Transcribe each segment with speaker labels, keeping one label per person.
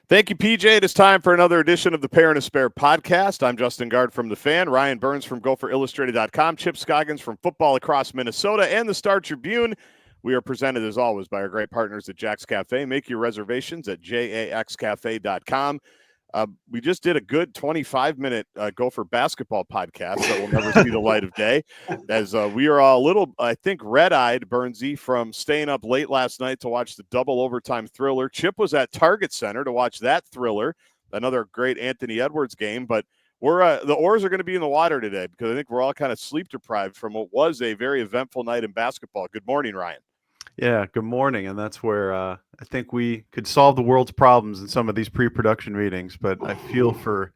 Speaker 1: Thank you, PJ. It is time for another edition of the Pair and a Spare podcast. I'm Justin Gaard from The Fan, Ryan Burns from GopherIllustrated.com, Chip Scoggins from Football Across Minnesota, and the Star Tribune. We are presented, as always, by our great partners at Jax Cafe. Make your reservations at jaxcafe.com. We just did a good 25-minute Gopher basketball podcast that will never see the light of day, as we are a little, I think, red-eyed, Burnsy, from staying up late last night to watch the double overtime thriller. Chip was at Target Center to watch that thriller, another great Anthony Edwards game, but we're the oars are going to be in the water today because I think we're all kind of sleep-deprived from what was a very eventful night in basketball. Good morning, Ryan.
Speaker 2: Yeah, good morning. And that's where I think we could solve the world's problems in some of these pre-production meetings. But I feel for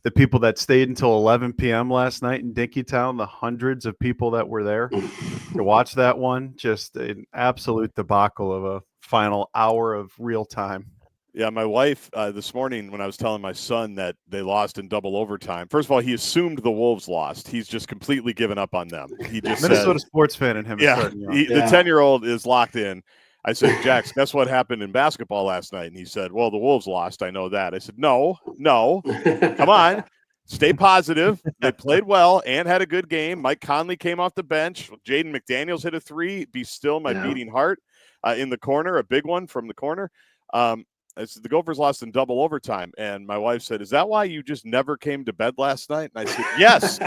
Speaker 2: the people that stayed until 11 p.m. last night in Dinkytown, the hundreds of people that were there to watch that one. Just an absolute debacle of a final hour of real time.
Speaker 1: Yeah, my wife this morning when I was telling my son that they lost in double overtime, first of all, he assumed the Wolves lost. He's just completely given up on them. He just
Speaker 2: Minnesota sports fan in him.
Speaker 1: Yeah, the 10-year-old is locked in. I said, Jax, guess what happened in basketball last night? And he said, well, the Wolves lost. I know that. I said, no, come on. Stay positive. They played well and had a good game. Mike Conley came off the bench. Jaden McDaniels hit a three. Be still my beating heart in the corner, a big one from the corner. I said, the Gophers lost in double overtime. And my wife said, is that why you just never came to bed last night? And I said, yes,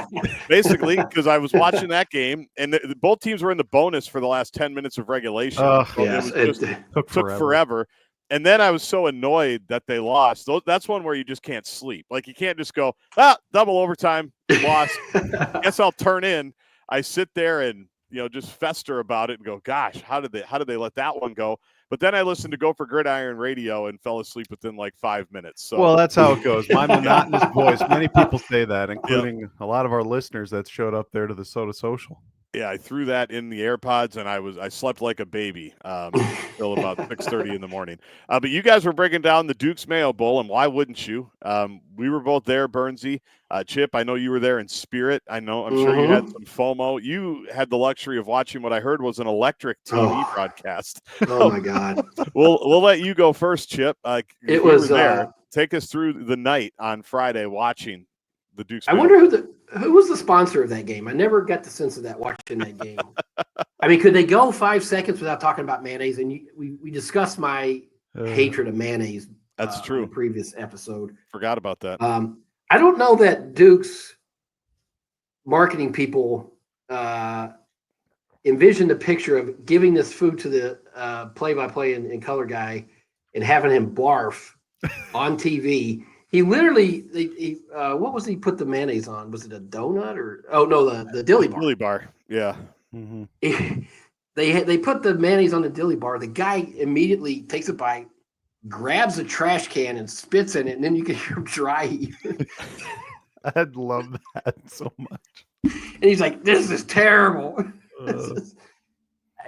Speaker 1: basically, because I was watching that game. And both teams were in the bonus for the last 10 minutes of regulation. It took forever. And then I was so annoyed that they lost. That's one where you just can't sleep. Like, you can't just go, double overtime, lost. Guess I'll turn in. I sit there and, just fester about it and go, gosh, how did they let that one go? But then I listened to Gopher Gridiron Radio and fell asleep within like 5 minutes. So.
Speaker 2: Well, that's how it goes. My monotonous voice. Many people say that, including a lot of our listeners that showed up there to the Soda Social.
Speaker 1: Yeah, I threw that in the AirPods, and I slept like a baby till about 6:30 in the morning. But you guys were breaking down the Duke's Mayo Bowl, and why wouldn't you? We were both there, Burnsy. Chip, I know you were there in spirit. I'm sure you had some FOMO. You had the luxury of watching what I heard was an electric TV broadcast.
Speaker 3: Oh my God!
Speaker 1: We'll let you go first, Chip.
Speaker 3: It was
Speaker 1: there. Take us through the night on Friday watching the Duke's.
Speaker 3: I wonder who was the sponsor of that game. I never got the sense of that watching that game. I mean, could they go 5 seconds without talking about mayonnaise? And we discussed my hatred of mayonnaise.
Speaker 1: That's true.
Speaker 3: In the previous episode.
Speaker 1: Forgot about that.
Speaker 3: I don't know that Duke's marketing people envisioned the picture of giving this food to the play-by-play and color guy and having him barf on TV. He literally, what was he put the mayonnaise on? Was it a donut or? Oh no, the dilly bar.
Speaker 1: Dilly bar, yeah.
Speaker 3: Mm-hmm. They put the mayonnaise on the dilly bar. The guy immediately takes a bite, grabs a trash can and spits in it, and then you can hear him dry.
Speaker 2: I'd love that so much.
Speaker 3: And he's like, "This is terrible."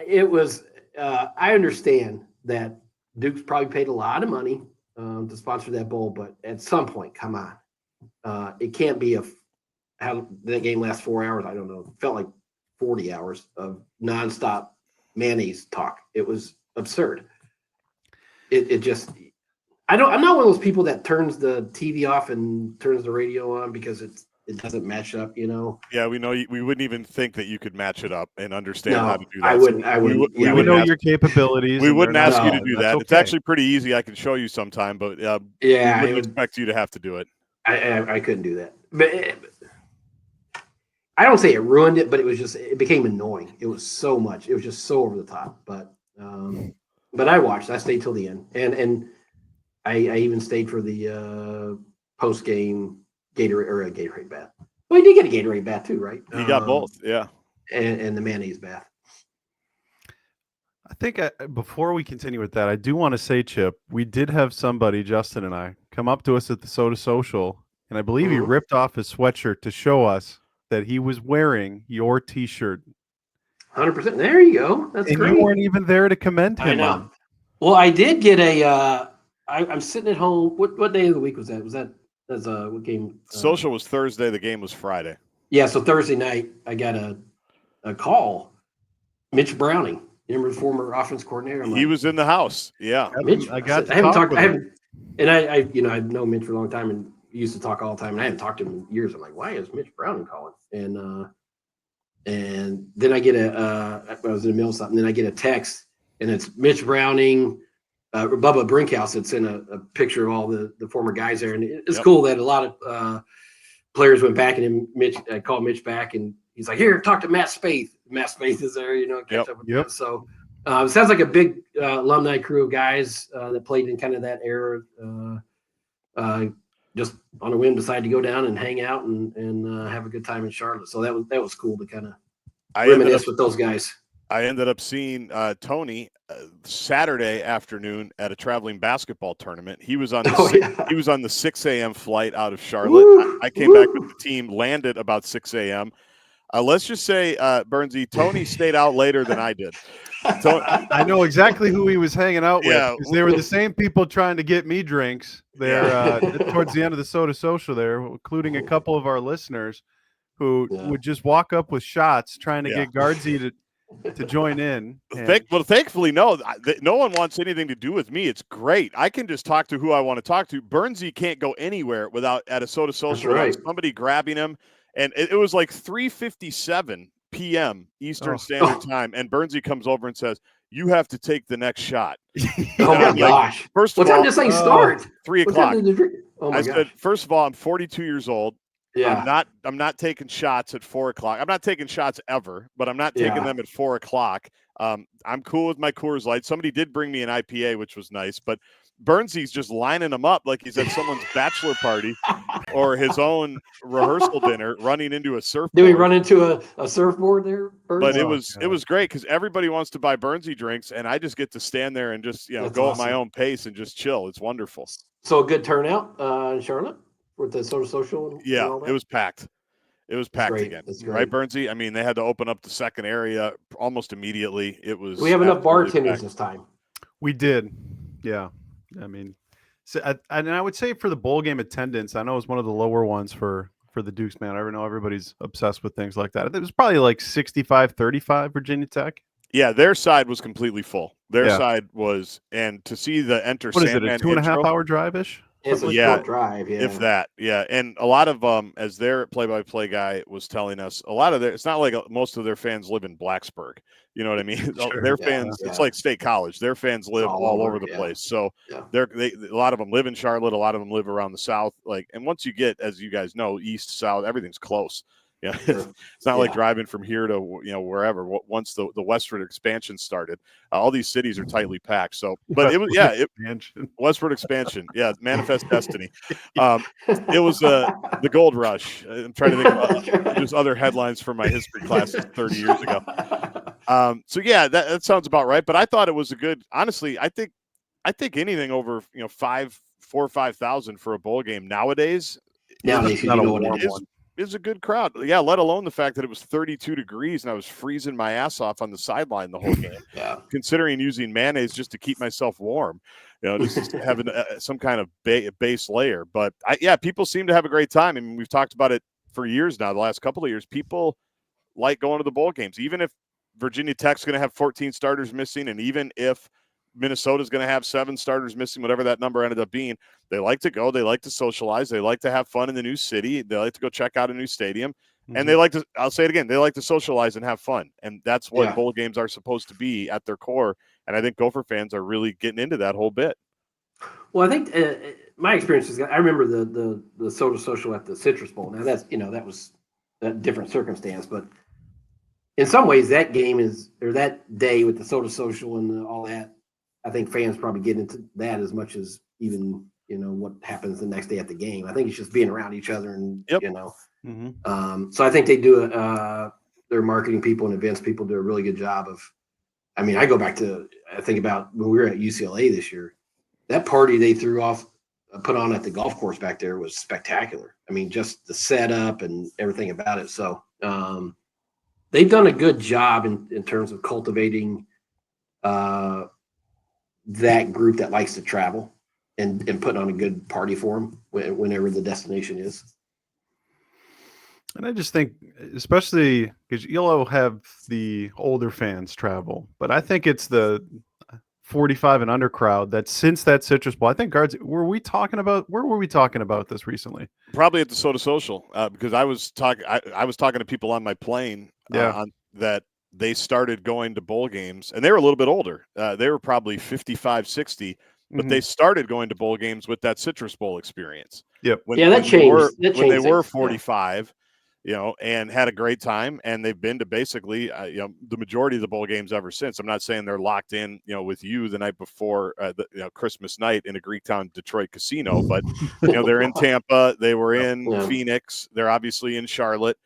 Speaker 3: It was. I understand that Duke's probably paid a lot of money to sponsor that bowl, but at some point, come on, it can't be how that game lasts 4 hours. I don't know. It felt like 40 hours of nonstop mayonnaise talk. It was absurd. It just, I'm not one of those people that turns the TV off and turns the radio on because it doesn't match up,
Speaker 1: Yeah, we know we wouldn't even think that you could match it up and understand how to do that.
Speaker 3: I wouldn't.
Speaker 2: We know your capabilities.
Speaker 1: We wouldn't ask you to do that.
Speaker 2: Okay.
Speaker 1: It's actually pretty easy. I can show you sometime, but we wouldn't expect you to have to do it.
Speaker 3: I couldn't do that. But I don't say it ruined it, but it became annoying. It was so much. It was just so over the top. But I watched. I stayed till the end, and I even stayed for the post game Gatorade bath. Well, he did get a Gatorade bath too, right?
Speaker 1: He got both, yeah.
Speaker 3: And the mayonnaise bath.
Speaker 2: I think before we continue with that, I do want to say, Chip, we did have somebody, Justin and I, come up to us at the Soda Social, and I believe he ripped off his sweatshirt to show us that he was wearing your T-shirt.
Speaker 3: 100%. There you go. That's great.
Speaker 2: You weren't even there to commend him.
Speaker 3: I know. Well, I did get I'm sitting at home. What day of the week was that? What game?
Speaker 1: Social was Thursday. The game was Friday.
Speaker 3: Yeah, so Thursday night I got a call. Mitch Browning, remember the former offense coordinator?
Speaker 1: He was in the house. Yeah,
Speaker 3: Mitch.
Speaker 2: I haven't
Speaker 3: And I've known Mitch for a long time and used to talk all the time. And I haven't talked to him in years. I'm like, why is Mitch Browning calling? And then I get I was in the middle of something. Then I get a text, and it's Mitch Browning, Bubba Brinkhouse. It's in a picture of all the former guys there, and it's cool that a lot of players went back, and then Mitch called Mitch back, and he's like, "Here, talk to Matt Spaeth." Matt Spaeth is there, catch up with him. So it sounds like a big alumni crew of guys that played in kind of that era. Just on a whim, decided to go down and hang out and have a good time in Charlotte. So that was cool to kind of reminisce with those guys.
Speaker 1: I ended up seeing Tony Saturday afternoon at a traveling basketball tournament. He was on he was on the 6 a.m. flight out of Charlotte. I came back with the team, landed about 6 a.m. Let's just say, Burnsy, Tony stayed out later than I did.
Speaker 2: I know exactly who he was hanging out with. Because they were the same people trying to get me drinks there towards the end of the Soda Social there, including a couple of our listeners who would just walk up with shots trying to get Guardsy to join in.
Speaker 1: Thankfully, no one wants anything to do with me. It's great. I can just talk to who I want to talk to. Burnsy can't go anywhere without at a Soda Social without somebody grabbing him. And it was like 3:57 p.m. Eastern Standard Time, and Burnsy comes over and says, "You have to take the next shot."
Speaker 3: Oh my gosh!
Speaker 1: First
Speaker 3: of all, what time does this thing start?
Speaker 1: 3 o'clock.
Speaker 3: Oh my
Speaker 1: gosh. Said, first of all, I'm 42 years old.
Speaker 3: Yeah.
Speaker 1: I'm not taking shots at 4 o'clock. I'm not taking shots ever, but I'm not taking them at 4 o'clock. I'm cool with my Coors Light. Somebody did bring me an IPA, which was nice, but Burnsy's just lining them up like he's at someone's bachelor party or his own rehearsal dinner, running into a surfboard.
Speaker 3: Did we run into a surfboard there, Burns?
Speaker 1: But it was great because everybody wants to buy Burnsy drinks, and I just get to stand there and just go at my own pace and just chill. It's wonderful.
Speaker 3: So a good turnout in Charlotte with the Soda Social.
Speaker 1: It was packed. It was packed again, right, Burnsy? I mean, they had to open up the second area almost immediately. It was.
Speaker 3: We have enough bartenders this time.
Speaker 2: We did, yeah. I mean, and I would say for the bowl game attendance, I know it was one of the lower ones for the Dukes, man. I know everybody's obsessed with things like that. It was probably like 65-35 Virginia Tech.
Speaker 1: Yeah, their side was completely full. Their side was, and to see the Enter
Speaker 2: What
Speaker 1: Sandman
Speaker 2: is it, a 2.5 hour drive-ish?
Speaker 3: It's a short drive,
Speaker 1: if that, and a lot of as their play-by-play guy was telling us, a lot of it's not like most of their fans live in Blacksburg. You know what I mean?
Speaker 2: Sure.
Speaker 1: Their fans, it's like State College. Their fans live all over the place. So a lot of them live in Charlotte. A lot of them live around the South. And once you get, as you guys know, East, South, everything's close. Yeah, it's not like driving from here to wherever. Once the westward expansion started, all these cities are tightly packed. So, but it was westward expansion. Yeah, manifest destiny. It was the gold rush. I'm trying to think of just other headlines from my history classes 30 years ago. So yeah, that sounds about right. But I thought it was a good. Honestly, I think anything over 4,000 or 5,000 for a bowl game nowadays.
Speaker 3: Nowadays,
Speaker 1: not a warm one. Is a good crowd. Yeah, let alone the fact that it was 32 degrees and I was freezing my ass off on the sideline the whole game. Considering using mayonnaise just to keep myself warm, just having some kind of base layer. But people seem to have a great time. I mean, we've talked about it for years now. The last couple of years, people like going to the bowl games, even if Virginia Tech's going to have 14 starters missing, and even if Minnesota's going to have 7 starters missing, whatever that number ended up being. They like to go. They like to socialize. They like to have fun in the new city. They like to go check out a new stadium. Mm-hmm. And they like to, I'll say it again, they like to socialize and have fun. And that's what bowl games are supposed to be at their core. And I think Gopher fans are really getting into that whole bit.
Speaker 3: Well, I think my experience is, I remember the Soda Social at the Citrus Bowl. Now that's, that was a different circumstance, but in some ways that game or that day with the Soda Social and all that, I think fans probably get into that as much as even, what happens the next day at the game. I think it's just being around each other and,
Speaker 2: Mm-hmm.
Speaker 3: So I think they do their marketing people and events people do a really good job of, I mean, I go back to, I think about when we were at UCLA this year, that party they put on at the golf course back there was spectacular. I mean, just the setup and everything about it. So they've done a good job in terms of cultivating that group that likes to travel and putting on a good party for them whenever the destination is.
Speaker 2: And I just think, especially because you'll have the older fans travel, but I think it's 45 and under crowd that since that Citrus Bowl, I think Guards, where were we talking about this recently?
Speaker 1: Probably at the Soda Social, because I was talking to people on my plane on that they started going to bowl games, and they were a little bit older. They were probably 55, 60, but they started going to bowl games with that Citrus Bowl experience.
Speaker 2: Yep.
Speaker 3: That changed.
Speaker 1: When they were 45, and had a great time, and they've been to basically, the majority of the bowl games ever since. I'm not saying they're locked in, with you the night before Christmas night in a Greektown, Detroit casino, but they're in Tampa, they were in Phoenix, they're obviously in Charlotte.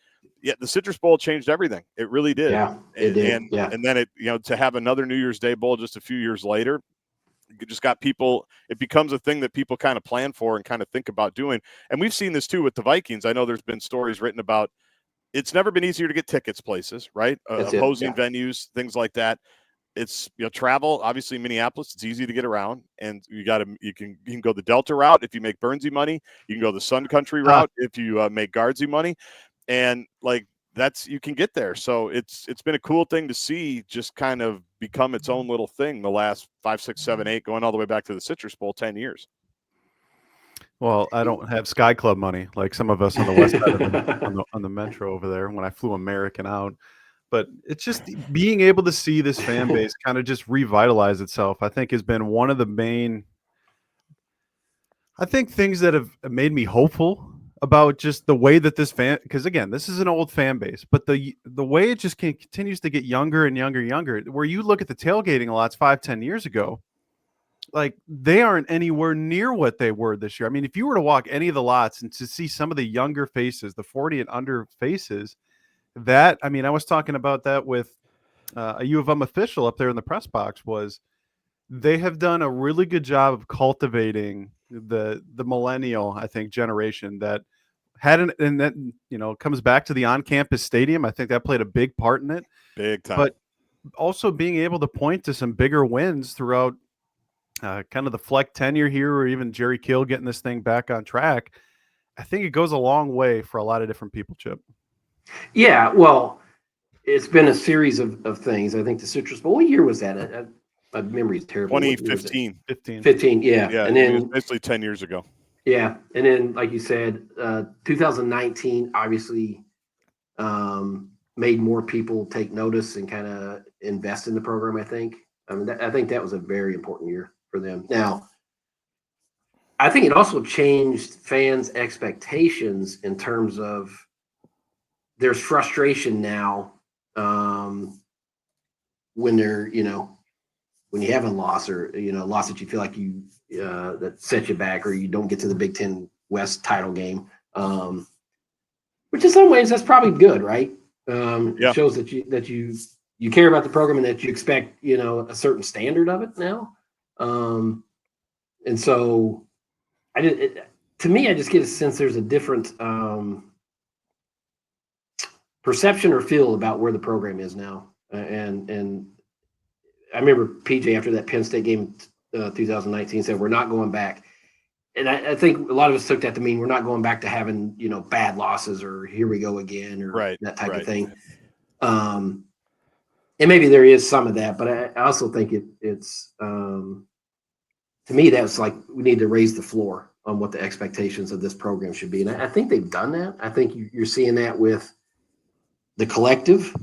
Speaker 1: Yeah, the Citrus Bowl changed everything. It really did.
Speaker 3: Yeah, it did.
Speaker 1: And then to have another New Year's Day Bowl just a few years later, you just got people, it becomes a thing that people kind of plan for and kind of think about doing. And we've seen this too with the Vikings. I know there's been stories written about it's never been easier to get tickets places, right? Opposing venues, things like that. It's travel, obviously Minneapolis, it's easy to get around, and you can go the Delta route if you make Burnsy money. You can go the Sun Country route if you make Guardsy money. And you can get there. So it's been a cool thing to see just kind of become its own little thing the last 5, 6, 7, 8, going all the way back to the Citrus Bowl, 10 years.
Speaker 2: Well, I don't have Sky Club money like some of us on the west side of on the metro over there when I flew American out. But it's just being able to see this fan base kind of just revitalize itself, I think, has been one of the main, things that have made me hopeful about just the way that this because again, this is an old fan base, but the way it just continues to get younger and younger, where you look at the tailgating lots 5-10 years ago, like they aren't anywhere near what they were this year. I mean, if you were to walk any of the lots and to see some of the younger faces, the 40 and under faces, I was talking about that with a U of M official up there in the press box, was they have done a really good job of cultivating the millennial, I think, generation that and that comes back to the on-campus stadium. I think that played a big part in it,
Speaker 1: big time.
Speaker 2: But also being able to point to some bigger wins throughout kind of the Fleck tenure here, or even Jerry Kill getting this thing back on track. I think it goes a long way for a lot of different people, Chip.
Speaker 3: Yeah, well, it's been a series of things. I think the Citrus Bowl, what year was that? My memory is terrible.
Speaker 1: 2015.
Speaker 3: 15, yeah. And then
Speaker 1: basically 10 years ago.
Speaker 3: Yeah. And then, like you said, 2019 obviously made more people take notice and kind of invest in the program, I think. I think that was a very important year for them. Now, I think it also changed fans' expectations in terms of there's frustration now when they're, when you have a loss or, loss that you feel like that sets you back, or you don't get to the Big Ten West title game, which in some ways that's probably good, right? It shows that you care about the program and that you expect, a certain standard of it now. And so to me, I just get a sense there's a different perception or feel about where the program is now. And I remember PJ after that Penn State game 2019 said, we're not going back. And I think a lot of us took that to mean we're not going back to having, bad losses or here we go again or that type of thing. And maybe there is some of that, but I also think it's to me, that's like we need to raise the floor on what the expectations of this program should be. And I think they've done that. I think you're seeing that with the collective,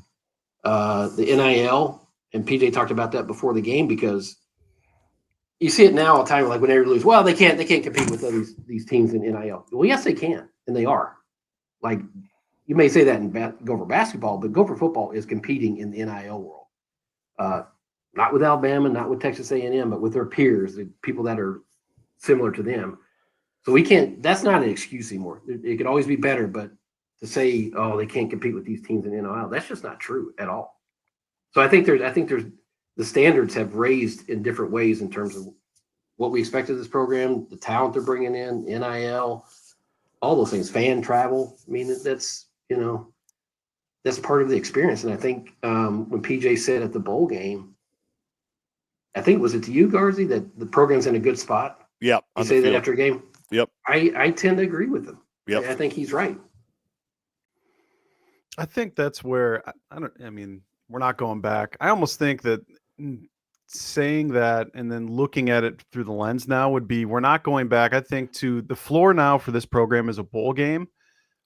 Speaker 3: the NIL, and PJ talked about that before the game, because you see it now all the time, like when they lose, well, they can't compete with these teams in NIL. Well, yes, they can, and they are. Like, you may say that in Gopher basketball, but Gopher football is competing in the NIL world. Not with Alabama, not with Texas A&M, but with their peers, the people that are similar to them. So that's not an excuse anymore. It could always be better, but to say, oh, they can't compete with these teams in NIL, that's just not true at all. So I think there's the standards have raised in different ways in terms of what we expect of this program, the talent they're bringing in, NIL, all those things, fan travel. I mean, that's part of the experience. And I think when PJ said at the bowl game, I think was it to you, Garzy, that the program's in a good spot?
Speaker 1: Yep.
Speaker 3: You say that after a game?
Speaker 1: Yep.
Speaker 3: I tend to agree with him.
Speaker 1: Yep.
Speaker 3: I think he's right.
Speaker 2: I think that's where we're not going back. I almost think that saying that and then looking at it through the lens now would be we're not going back, I think, to the floor now for this program is a bowl game,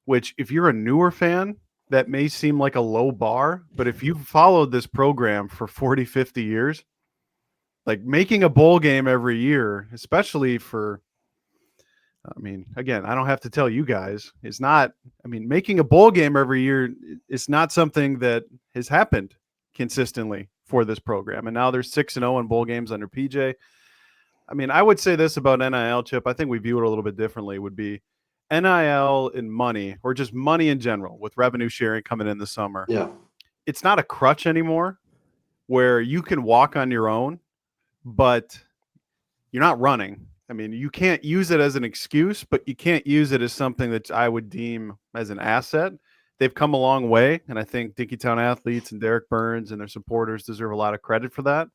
Speaker 2: which if you're a newer fan, that may seem like a low bar. But if you've followed this program for 40, 50 years, like making a bowl game every year, especially for, I mean, again, I don't have to tell you guys, it's not, I mean, making a bowl game every year is not something that has happened consistently for this program. And now there's 6-0 in bowl games under PJ. I mean, I would say this about NIL, Chip. I think we view it a little bit differently, would be NIL and money, or just money in general with revenue sharing coming in the summer.
Speaker 3: Yeah.
Speaker 2: It's not a crutch anymore where you can walk on your own, but you're not running. I mean, you can't use it as an excuse, but you can't use it as something that I would deem as an asset. They've come a long way, and I think Dinkytown athletes and Derek Burns and their supporters deserve a lot of credit for that.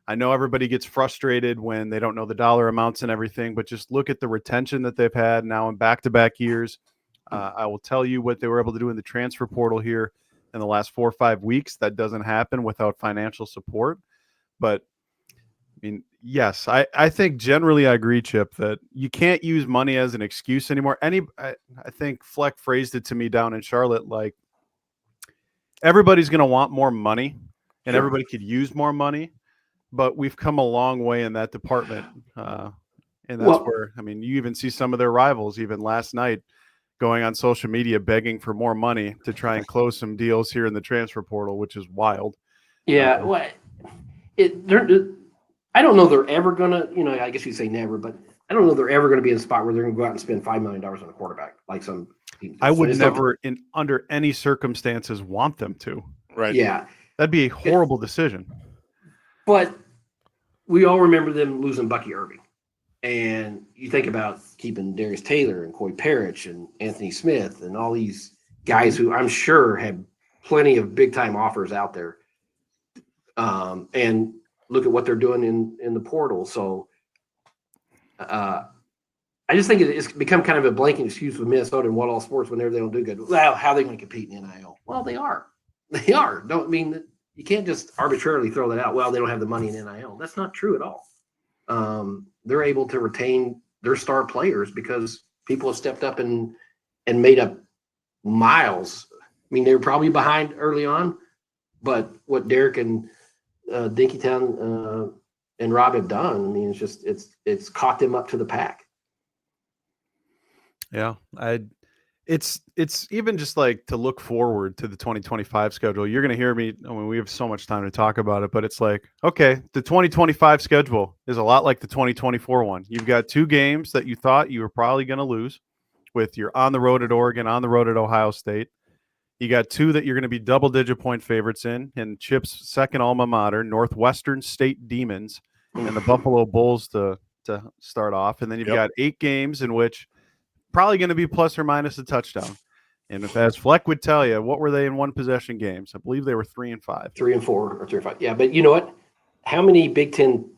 Speaker 2: I know everybody gets frustrated when they don't know the dollar amounts and everything, but just look at the retention that they've had now in back-to-back years. I will tell you what they were able to do in the transfer portal here in the last 4 or 5 weeks. That doesn't happen without financial support. But, I mean, yes, I think generally I agree, Chip, that you can't use money as an excuse anymore. I think Fleck phrased it to me down in Charlotte like everybody's going to want more money and
Speaker 3: Sure.
Speaker 2: everybody could use more money, but we've come a long way in that department. And that's where, I mean, you even see some of their rivals, even last night, going on social media begging for more money to try and close some deals here in the transfer portal, which is wild.
Speaker 3: Yeah. I don't know they're ever going to, I guess you say never, but I don't know they're ever going to be in a spot where they're going to go out and spend $5 million on a quarterback like some teams.
Speaker 2: I would never, under any circumstances, want them to.
Speaker 1: Right.
Speaker 3: Yeah.
Speaker 2: That'd be a horrible decision.
Speaker 3: But we all remember them losing Bucky Irving. And you think about keeping Darius Taylor and Coy Parrish and Anthony Smith and all these guys who I'm sure had plenty of big-time offers out there. And look at what they're doing in the portal. So I just think it's become kind of a blanket excuse with Minnesota and what all sports whenever they don't do good. Well, how are they going to compete in NIL? Well, they are. They are. Don't mean you can't just arbitrarily throw that out. Well, they don't have the money in NIL. That's not true at all. They're able to retain their star players because people have stepped up and made up miles. I mean, they were probably behind early on, but what Derek and Dinkytown and Rob have done, I mean, it's caught them up to the pack.
Speaker 2: Yeah, it's even just like to look forward to the 2025 schedule. You're going to hear me. I mean, we have so much time to talk about it, but it's like, okay, the 2025 schedule is a lot like the 2024 one. You've got 2 games that you thought you were probably going to lose with your on the road at Oregon, on the road at Ohio State. You got 2 that you're going to be double-digit point favorites in Chip's second alma mater, Northwestern State Demons, and the Buffalo Bulls to start off. And then you've got 8 games in which probably going to be plus or minus a touchdown. And if, as Fleck would tell you, what were they in one possession games? I believe they were 3 and 5.
Speaker 3: 3 and 4 or 3 and 5. Yeah, but you know what? How many Big Ten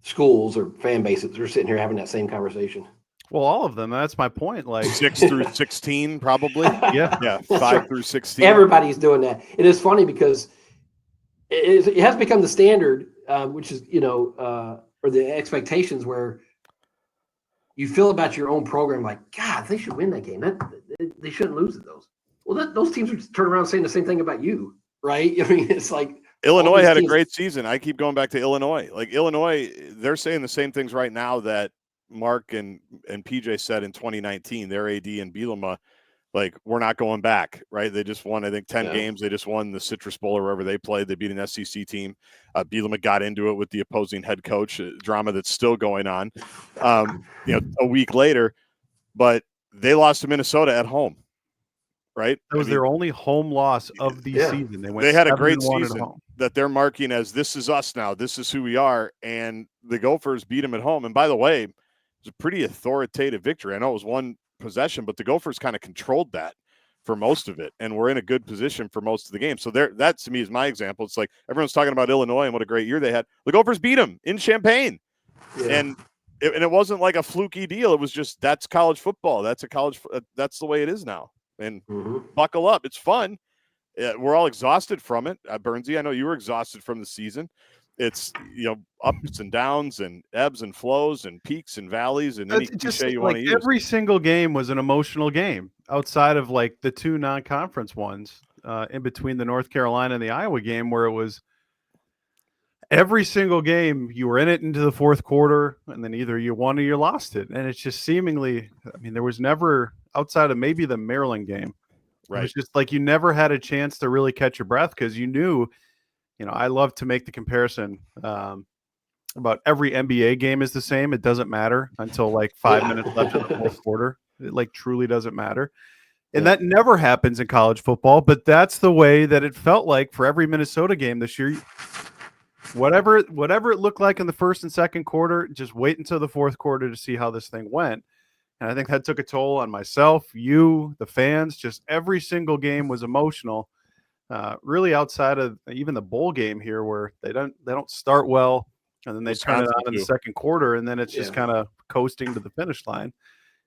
Speaker 3: schools or fan bases are sitting here having that same conversation?
Speaker 2: Well, all of them. That's my point. Like
Speaker 1: 6 through 16, probably. Yeah. 5 through 16.
Speaker 3: Everybody's doing that. It is funny because it has become the standard, which is or the expectations where you feel about your own program like, God, they should win that game. They shouldn't lose to those. Well, those teams would turn around saying the same thing about you, right? I mean, it's like
Speaker 1: Illinois had a great season. I keep going back to Illinois. Like Illinois, they're saying the same things right now that Mark and PJ said in 2019. Their AD and Bielema, like, we're not going back, right? They just won, I think, 10 games. They just won the Citrus Bowl or wherever they played. They beat an SEC team. Bielema got into it with the opposing head coach, drama that's still going on, a week later. But they lost to Minnesota at home, right?
Speaker 2: That was their only home loss of the season.
Speaker 1: They had a great season that they're marking as this is us now. This is who we are. And the Gophers beat them at home. And by the way, it was a pretty authoritative victory. I know it was one possession, but the Gophers kind of controlled that for most of it, and we're in a good position for most of the game. So that to me is my example. It's like everyone's talking about Illinois and what a great year they had. The Gophers beat them in Champaign, and it wasn't like a fluky deal. It was just that's college football. That's the way it is now. And buckle up, it's fun, we're all exhausted from it. Burnsy, I know you were exhausted from the season. It's, ups and downs and ebbs and flows and peaks and valleys and any cliche you want to use.
Speaker 2: Every single game was an emotional game outside of like the 2 non-conference ones in between the North Carolina and the Iowa game, where it was every single game you were in it into the fourth quarter and then either you won or you lost it. And it's just seemingly, there was never, outside of maybe the Maryland game,
Speaker 1: right?
Speaker 2: It was just like you never had a chance to really catch your breath because you knew, I love to make the comparison about every NBA game is the same. It doesn't matter until like 5 minutes left in the fourth quarter. It like truly doesn't matter. And that never happens in college football, but that's the way that it felt like for every Minnesota game this year. Whatever it looked like in the first and second quarter, just wait until the fourth quarter to see how this thing went. And I think that took a toll on myself, you, the fans. Just every single game was emotional. Really outside of even the bowl game here, where they don't start well, and then they turn it on in the second quarter, and then it's just kind of coasting to the finish line.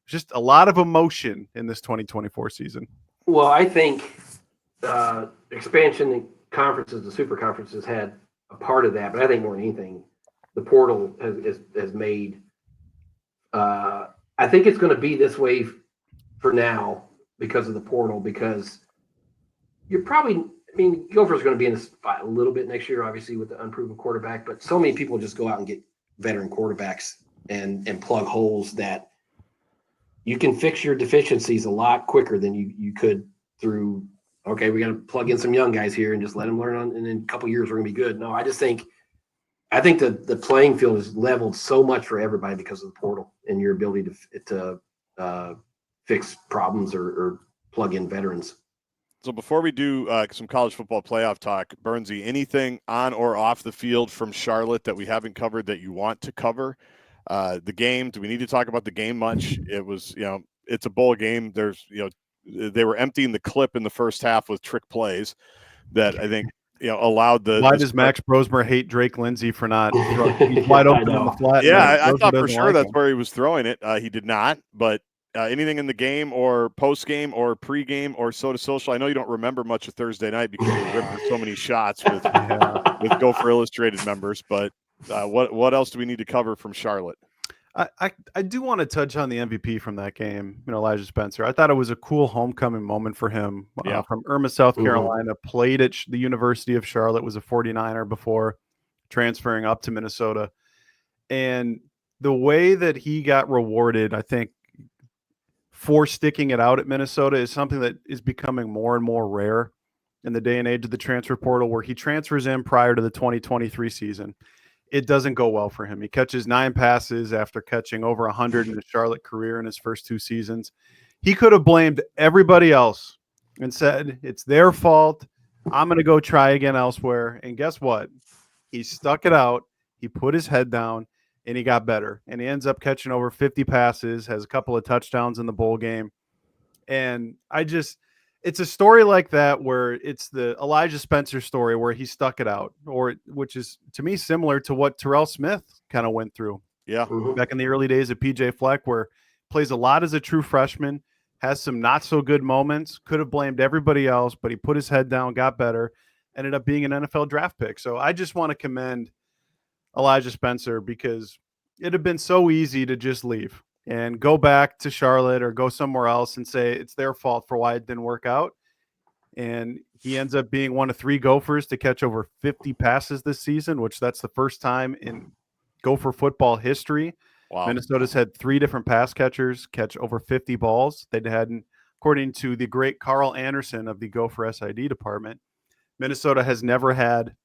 Speaker 2: Just a lot of emotion in this 2024 season.
Speaker 3: Well, I think expansion in conferences, the super conferences, had a part of that, but I think more than anything, the portal has made. I think it's going to be this way for now because of the portal. Because you're probably, Gopher's going to be in a spot a little bit next year, obviously with the unproven quarterback. But so many people just go out and get veteran quarterbacks and plug holes that you can fix your deficiencies a lot quicker than you could through. Okay, we got to plug in some young guys here and just let them learn on, and in a couple of years we're gonna be good. No, I think the playing field is leveled so much for everybody because of the portal and your ability to fix problems or plug in veterans.
Speaker 1: So before we do some college football playoff talk, Burnsy, anything on or off the field from Charlotte that we haven't covered that you want to cover? The game, do we need to talk about the game much? It was, it's a bowl game. There's, they were emptying the clip in the first half with trick plays that I think, allowed the.
Speaker 2: Why does Max Brosmer hate Drake Lindsey for not he's wide open on the flat?
Speaker 1: Yeah, I thought for sure that's where he was throwing it. He did not, but anything in the game or post game or pre-game or Soda Social. I know you don't remember much of Thursday night because you were ripping so many shots with Gopher Illustrated members. But what else do we need to cover from Charlotte?
Speaker 2: I do want to touch on the MVP from that game, Elijah Spencer. I thought it was a cool homecoming moment for him. From Irma, South Carolina, played at the University of Charlotte, was a 49er before transferring up to Minnesota. And the way that he got rewarded, I think, for sticking it out at Minnesota is something that is becoming more and more rare in the day and age of the transfer portal, where he transfers in prior to the 2023 season. It doesn't go well for him. He catches 9 passes after catching over 100 in his Charlotte career in his first 2 seasons. He could have blamed everybody else and said, it's their fault. I'm going to go try again elsewhere. And guess what? He stuck it out. He put his head down and he got better. And he ends up catching over 50 passes, has a couple of touchdowns in the bowl game. And it's a story like that where it's the Elijah Spencer story where he stuck it out, which is to me similar to what Terrell Smith kind of went through.
Speaker 1: Yeah.
Speaker 2: Back in the early days of PJ Fleck, where plays a lot as a true freshman, has some not so good moments, could have blamed everybody else, but he put his head down, got better, ended up being an NFL draft pick. So I just want to commend Elijah Spencer because it had been so easy to just leave and go back to Charlotte or go somewhere else and say it's their fault for why it didn't work out. And he ends up being one of 3 Gophers to catch over 50 passes this season, which that's the first time in Gopher football history.
Speaker 1: Wow.
Speaker 2: Minnesota's had 3 different pass catchers catch over 50 balls. They'd had, according to the great Carl Anderson of the Gopher SID department, Minnesota has never had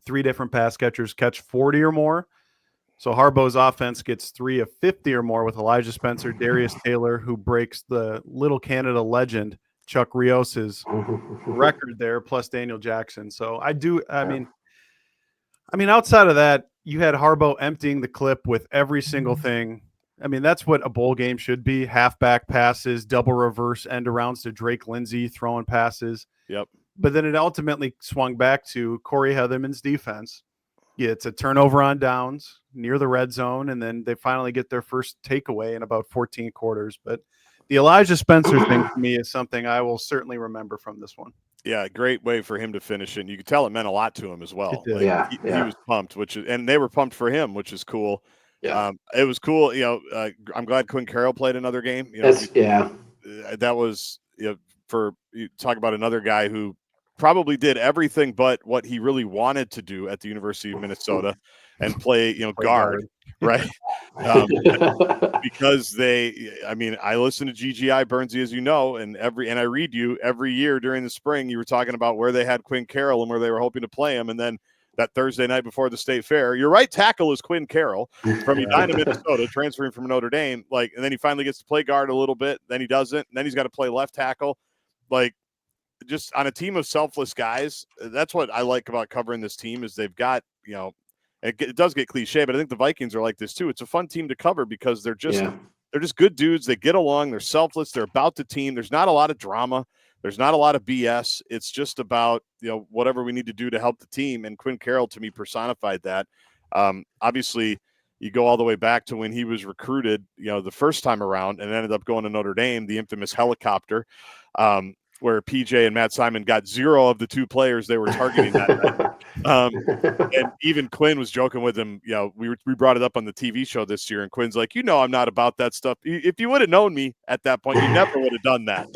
Speaker 2: 3 different pass catchers catch 40 or more. So Harbaugh's offense gets 3 of 50 or more with Elijah Spencer, Darius Taylor, who breaks the Little Canada legend Chuck Rios's record there, plus Daniel Jackson. So I mean, outside of that, you had Harbaugh emptying the clip with every single thing. I mean, that's what a bowl game should be: halfback passes, double reverse end arounds to Drake Lindsey, throwing passes.
Speaker 1: Yep.
Speaker 2: But then it ultimately swung back to Corey Heatherman's defense. Yeah, it's a turnover on downs near the red zone, and then they finally get their first takeaway in about 14 quarters. But the Elijah Spencer thing to me is something I will certainly remember from this one.
Speaker 1: Yeah, great way for him to finish it. And you could tell it meant a lot to him as well.
Speaker 2: It did.
Speaker 1: Like, he was pumped, and they were pumped for him, which is cool.
Speaker 3: Yeah.
Speaker 1: It was cool. I'm glad Quinn Carroll played another game. That was, for you talk about another guy who probably did everything but what he really wanted to do at the University of Minnesota and play guard, right? Because I listen to GGI, Burnsy, as you know, and I read you every year during the spring. You were talking about where they had Quinn Carroll and where they were hoping to play him, and then that Thursday night before the state fair, your right tackle is Quinn Carroll from Edina, Minnesota, transferring from Notre Dame. And then he finally gets to play guard a little bit. Then he doesn't. And then he's got to play left tackle. Just on a team of selfless guys, that's what I like about covering this team is they've got, it does get cliche, but I think the Vikings are like this too. It's a fun team to cover because they're just good dudes. They get along. They're selfless. They're about the team. There's not a lot of drama. There's not a lot of BS. It's just about, whatever we need to do to help the team. And Quinn Carroll, to me, personified that. Obviously, you go all the way back to when he was recruited, the first time around and ended up going to Notre Dame, the infamous helicopter, where PJ and Matt Simon got 0 of the 2 players they were targeting that night. And even Quinn was joking with him. We brought it up on the TV show this year, and Quinn's like, I'm not about that stuff. If you would have known me at that point, you never would have done that.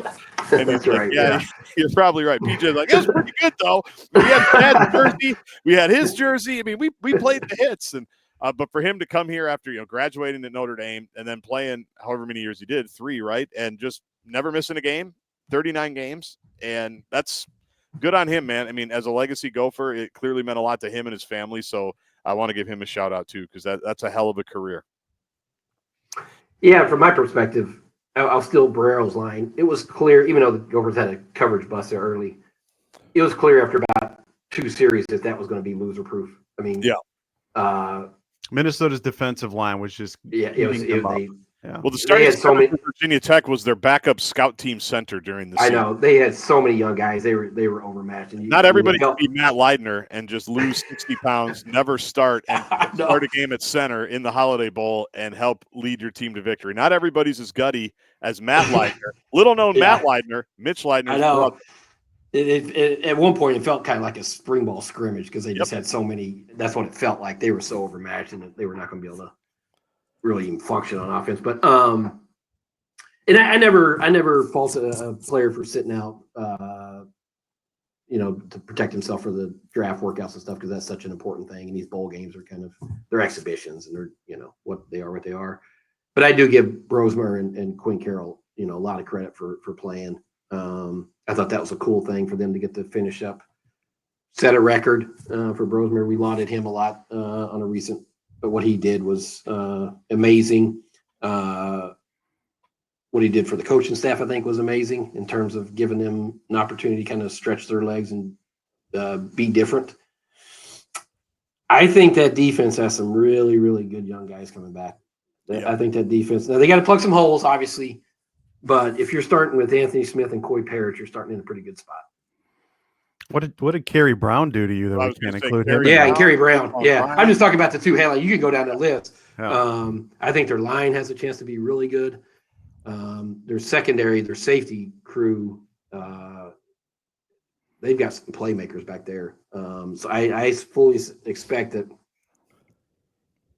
Speaker 1: And
Speaker 3: That's
Speaker 1: he's
Speaker 3: right.
Speaker 1: Like, you're probably right. PJ's like, it was pretty good though. We had Chad's jersey, we had his jersey. I mean, we played the hits, and but for him to come here after graduating at Notre Dame and then playing however many years he did, 3, right, and just never missing a game, 39 games, and that's good on him, man. I mean, as a legacy Gopher, it clearly meant a lot to him and his family. So I want to give him a shout out too, because that's a hell of a career.
Speaker 3: Yeah, from my perspective, I'll steal Barrero's line. It was clear, even though the Gophers had a coverage bust there early, it was clear after about 2 series that was going to be loser proof. I mean,
Speaker 2: Minnesota's defensive line was just
Speaker 1: Well, the starting center for Virginia Tech was their backup scout team center during the season.
Speaker 3: I know. They had so many young guys. They were overmatched. And
Speaker 1: not everybody can be Matt Leidner and just lose 60 pounds, never start, and start a game at center in the Holiday Bowl and help lead your team to victory. Not everybody's as gutty as Matt Leidner. Little known Matt Leidner, Mitch Leidner.
Speaker 3: I know. It at one point, it felt kind of like a spring ball scrimmage because they just had so many. That's what it felt like. They were so overmatched and they were not going to be able to really even function on offense. But and I never faulted a player for sitting out, to protect himself for the draft workouts and stuff, because that's such an important thing. And these bowl games are kind of, they're exhibitions, and they're, what they are. But I do give Brosmer and Quinn Carroll, a lot of credit for playing. I thought that was a cool thing for them to get to finish up, set a record for Brosmer. We lauded him a lot on a recent, but what he did was amazing. What he did for the coaching staff, I think, was amazing in terms of giving them an opportunity to kind of stretch their legs and be different. I think that defense has some really, really good young guys coming back. I think that defense, now they got to plug some holes, obviously, but if you're starting with Anthony Smith and Coy Parrish, you're starting in a pretty good spot.
Speaker 2: What did Kerry Brown do to you that we can't include him?
Speaker 3: Yeah, and Kerry Brown. I'm just talking about the 2 headlines. You can go down the list. Yeah. I think their line has a chance to be really good. Their secondary, their safety crew, they've got some playmakers back there. So I fully expect that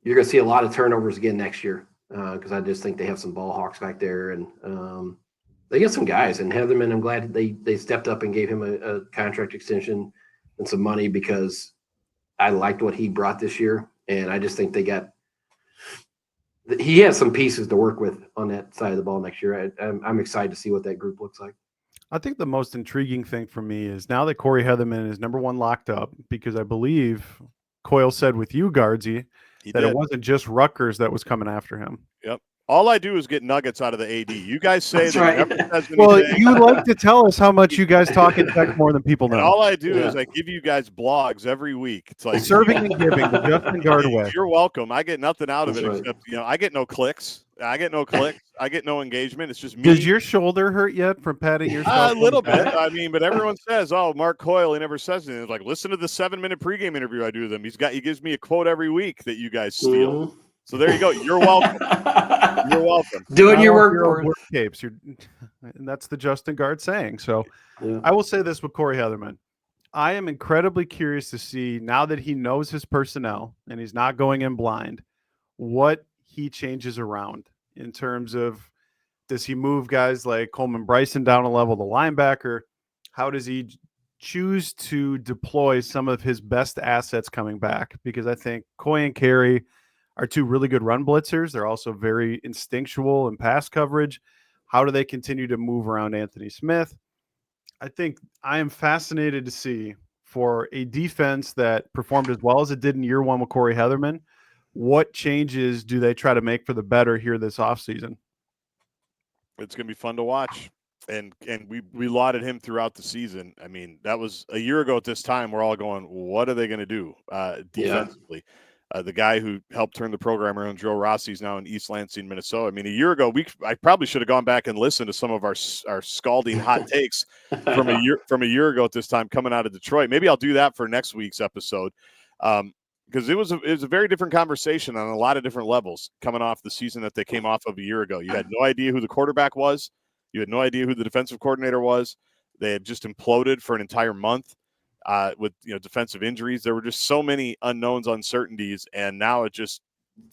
Speaker 3: you're going to see a lot of turnovers again next year, because I just think they have some ball hawks back there, and they got some guys. And Heatherman, I'm glad they stepped up and gave him a contract extension and some money, because I liked what he brought this year, and I just think he has some pieces to work with on that side of the ball next year. I'm excited to see what that group looks like.
Speaker 2: I think the most intriguing thing for me is now that Corey Heatherman is number 1 locked up, because I believe Coyle said with you, Guardsy, that it wasn't just Rutgers that was coming after him.
Speaker 1: Yep. All I do is get nuggets out of the AD. You guys say
Speaker 3: that right.
Speaker 1: Never says anything.
Speaker 2: Well, you like to tell us how much you guys talk in tech more than people know.
Speaker 1: And all I do is I give you guys blogs every week. It's like
Speaker 2: serving and giving the Justin Gaard way.
Speaker 1: You're welcome. I get nothing out of it except I get no clicks. I get no engagement. It's just me.
Speaker 2: Does your shoulder hurt yet from patting yourself?
Speaker 1: A little bit. I mean, but everyone says, "Oh, Mark Coyle, he never says anything." It's like, listen to the 7-minute pregame interview I do with him. He gives me a quote every week that you guys steal. So there you go. You're welcome. You're welcome.
Speaker 3: Doing
Speaker 2: Not
Speaker 3: your
Speaker 2: all
Speaker 3: work
Speaker 2: heroes
Speaker 3: for
Speaker 2: wear capes. And that's the Justin Gaard saying. So
Speaker 3: yeah.
Speaker 2: I will say this with Corey Heatherman. I am incredibly curious to see, now that he knows his personnel and he's not going in blind, what he changes around in terms of, does he move guys like Coleman Bryson down a level, the linebacker? How does he choose to deploy some of his best assets coming back? Because I think Coy and Carey are two really good run blitzers. They're also very instinctual in pass coverage. How do they continue to move around Anthony Smith? I think I am fascinated to see, for a defense that performed as well as it did in year one with Corey Heatherman, what changes do they try to make for the better here this offseason?
Speaker 1: It's going to be fun to watch. And we lauded him throughout the season. I mean, that was a year ago at this time. We're all going, what are they going to do defensively? The guy who helped turn the program around, Joe Rossi, is now in East Lansing, Minnesota. I mean, a year ago, I probably should have gone back and listened to some of our scalding hot takes from a year ago at this time coming out of Detroit. Maybe I'll do that for next week's episode, because it was a very different conversation on a lot of different levels coming off the season that they came off of a year ago. You had no idea who the quarterback was. You had no idea who the defensive coordinator was. They had just imploded for an entire month. With defensive injuries. There were just so many unknowns, uncertainties, and now it just,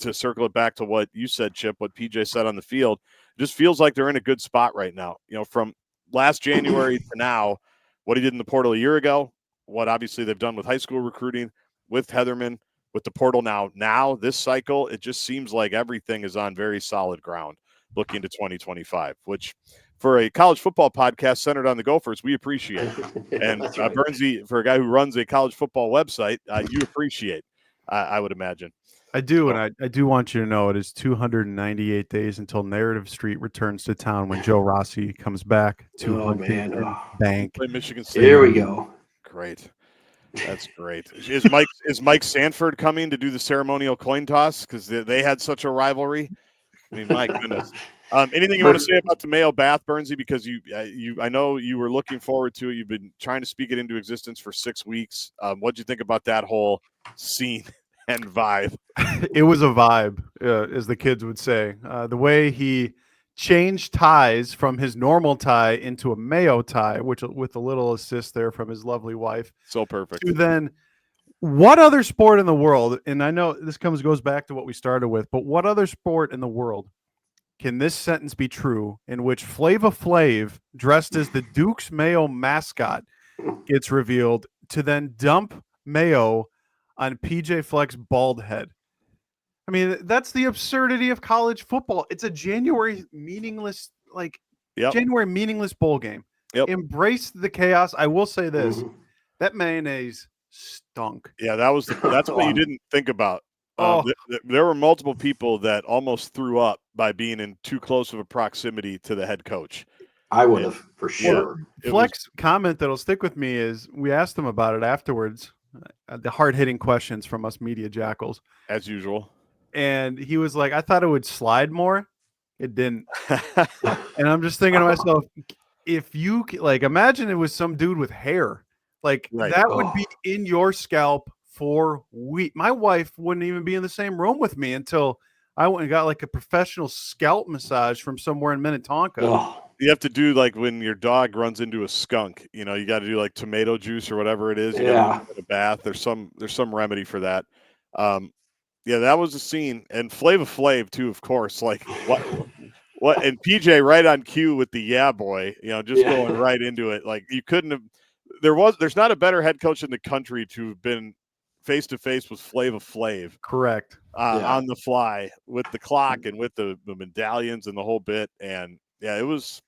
Speaker 1: to circle it back to what you said, Chip, what PJ said on the field, it just feels like they're in a good spot right now. From last January to now, what he did in the portal a year ago, what obviously they've done with high school recruiting, with Heatherman, with the portal now this cycle, it just seems like everything is on very solid ground looking to 2025, which for a college football podcast centered on the Gophers, we appreciate. And
Speaker 3: That's right.
Speaker 1: Burnsy, for a guy who runs a college football website, you appreciate, I would imagine.
Speaker 2: I do, and I do want you to know it is 298 days until Narrative Street returns to town when Joe Rossi comes back to Huntington Bank.
Speaker 1: Play Michigan State.
Speaker 3: Here we go.
Speaker 1: Great. That's great. Is Mike Sanford coming to do the ceremonial coin toss? Because they had such a rivalry. I mean, my goodness. Anything you want to say about the Mayo Bath, Burnsy? Because I know you were looking forward to it. You've been trying to speak it into existence for 6 weeks. What do you think about that whole scene and vibe?
Speaker 2: It was a vibe, as the kids would say. The way he changed ties from his normal tie into a Mayo tie, which with a little assist there from his lovely wife.
Speaker 1: So perfect.
Speaker 2: To then, what other sport in the world, and I know this goes back to what we started with, but what other sport in the world can this sentence be true, in which Flava Flav, dressed as the Duke's Mayo mascot, gets revealed to then dump mayo on PJ Fleck's bald head? I mean, that's the absurdity of college football. It's a January meaningless bowl game.
Speaker 1: Yep.
Speaker 2: Embrace the chaos. I will say this: that mayonnaise stunk.
Speaker 1: Yeah, that's what you didn't think about. There were multiple people that almost threw up by being in too close of a proximity to the head coach.
Speaker 3: I would have, for sure.
Speaker 2: Fleck's comment that'll stick with me is, we asked him about it afterwards, the hard-hitting questions from us media jackals.
Speaker 1: As usual.
Speaker 2: And he was like, I thought it would slide more. It didn't. And I'm just thinking to myself, if you, imagine it was some dude with hair. That would be in your scalp for weeks. My wife wouldn't even be in the same room with me until I went and got a professional scalp massage from somewhere in Minnetonka.
Speaker 3: Oh.
Speaker 1: You have to do when your dog runs into a skunk. You got to do tomato juice or whatever it is. You gotta get a bath. There's some remedy for that. Yeah, that was a scene, and Flava Flav too, of course. What? And PJ right on cue with the yeah boy. Going right into it. You couldn't have. There's not a better head coach in the country to have been face to face with Flava Flav.
Speaker 2: Correct.
Speaker 1: On the fly with the clock and with the medallions and the whole bit. And yeah, it was.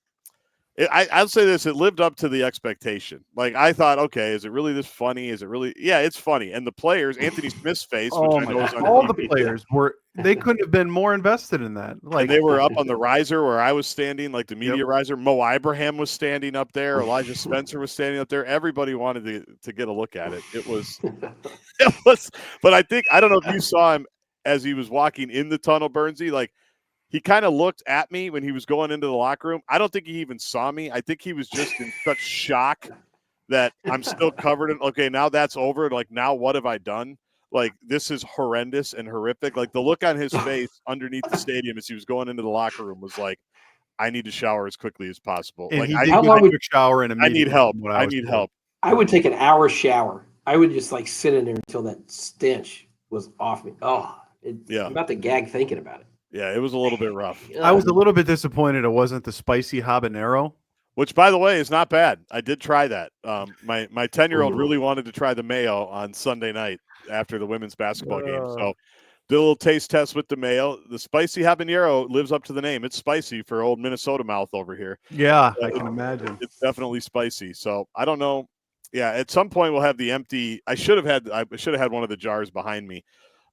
Speaker 1: I'll say this: it lived up to the expectation. I thought, okay, is it really this funny? Is it really? Yeah, it's funny. And the players, Anthony Smith's face, which I know was on
Speaker 2: all
Speaker 1: TV,
Speaker 2: the players they couldn't have been more invested in that.
Speaker 1: And they were up on the riser where I was standing, the media riser. Mo Ibrahim was standing up there. Elijah Spencer was standing up there. Everybody wanted to get a look at it. It was. But I don't know if you saw him as he was walking in the tunnel, Burnsy. He kind of looked at me when he was going into the locker room. I don't think he even saw me. I think he was just in such shock that I'm still covered in, okay, now that's over. Now what have I done? like, this is horrendous and horrific. Like, the look on his face underneath the stadium as he was going into the locker room was like, I need to shower as quickly as possible.
Speaker 2: And
Speaker 1: like,
Speaker 2: he
Speaker 1: I
Speaker 2: did get a quick shower and
Speaker 1: I need help. I need help.
Speaker 3: I would take an hour shower. I would just like sit in there until that stench was off me. Oh,
Speaker 1: Yeah.
Speaker 3: I'm about to gag thinking about it.
Speaker 1: Yeah, it was a little bit rough.
Speaker 2: I was a little bit disappointed it wasn't the spicy habanero.
Speaker 1: Which, by the way, is not bad. I did try that. My 10-year-old really wanted to try the mayo on Sunday night after the women's basketball game. So did a little taste test with the mayo. The spicy habanero lives up to the name. It's spicy for old Minnesota mouth over here.
Speaker 2: Yeah, I can imagine.
Speaker 1: It's definitely spicy. So I don't know. Yeah, at some point we'll have the empty. I should have had one of the jars behind me,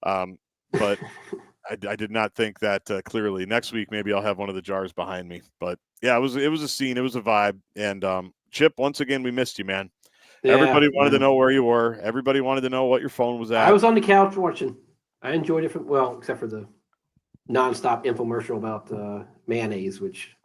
Speaker 1: but I did not think that clearly. Next week maybe I'll have one of the jars behind me. But yeah, it was a scene. It was a vibe. And Chip, once again, we missed you, man. Yeah, everybody wanted to know where you were. Everybody wanted to know what your phone was at.
Speaker 3: I was on the couch watching. I enjoyed it except for the nonstop infomercial about mayonnaise, which.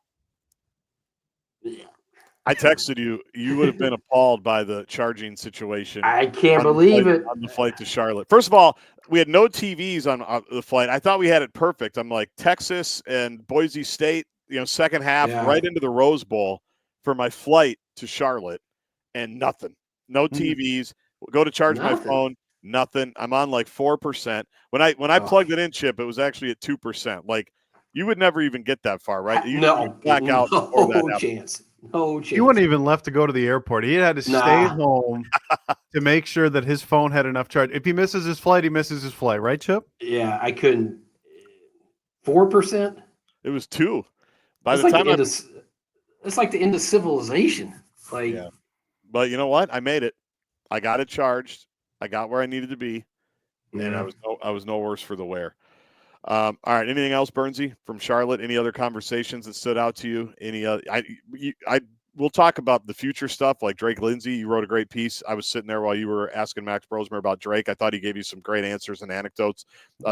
Speaker 1: I texted you. You would have been appalled by the charging situation.
Speaker 3: I can't believe it.
Speaker 1: On the flight to Charlotte. First of all, we had no TVs on the flight. I thought we had it perfect. I'm like, Texas and Boise State, second half, right into the Rose Bowl for my flight to Charlotte, and nothing. No TVs. Go to charge my phone. Nothing. I'm on like 4%. When I plugged it in, Chip, it was actually at 2%. Like, you would never even get that far, right? You black out before that
Speaker 3: chance. No chance.
Speaker 2: He wouldn't even left to go to the airport. He had to stay home to make sure that his phone had enough charge. If he misses his flight, he misses his flight, right, Chip?
Speaker 3: Yeah, I couldn't. 4%?
Speaker 1: It was 2.
Speaker 3: By the time it's like the end of civilization. Like,
Speaker 1: yeah. But you know what? I made it. I got it charged. I got where I needed to be, and I was no worse for the wear. All right. Anything else, Burnsy, from Charlotte? Any other conversations that stood out to you? Any other? We'll talk about the future stuff, like Drake Lindsay. You wrote a great piece. I was sitting there while you were asking Max Brosmer about Drake. I thought he gave you some great answers and anecdotes.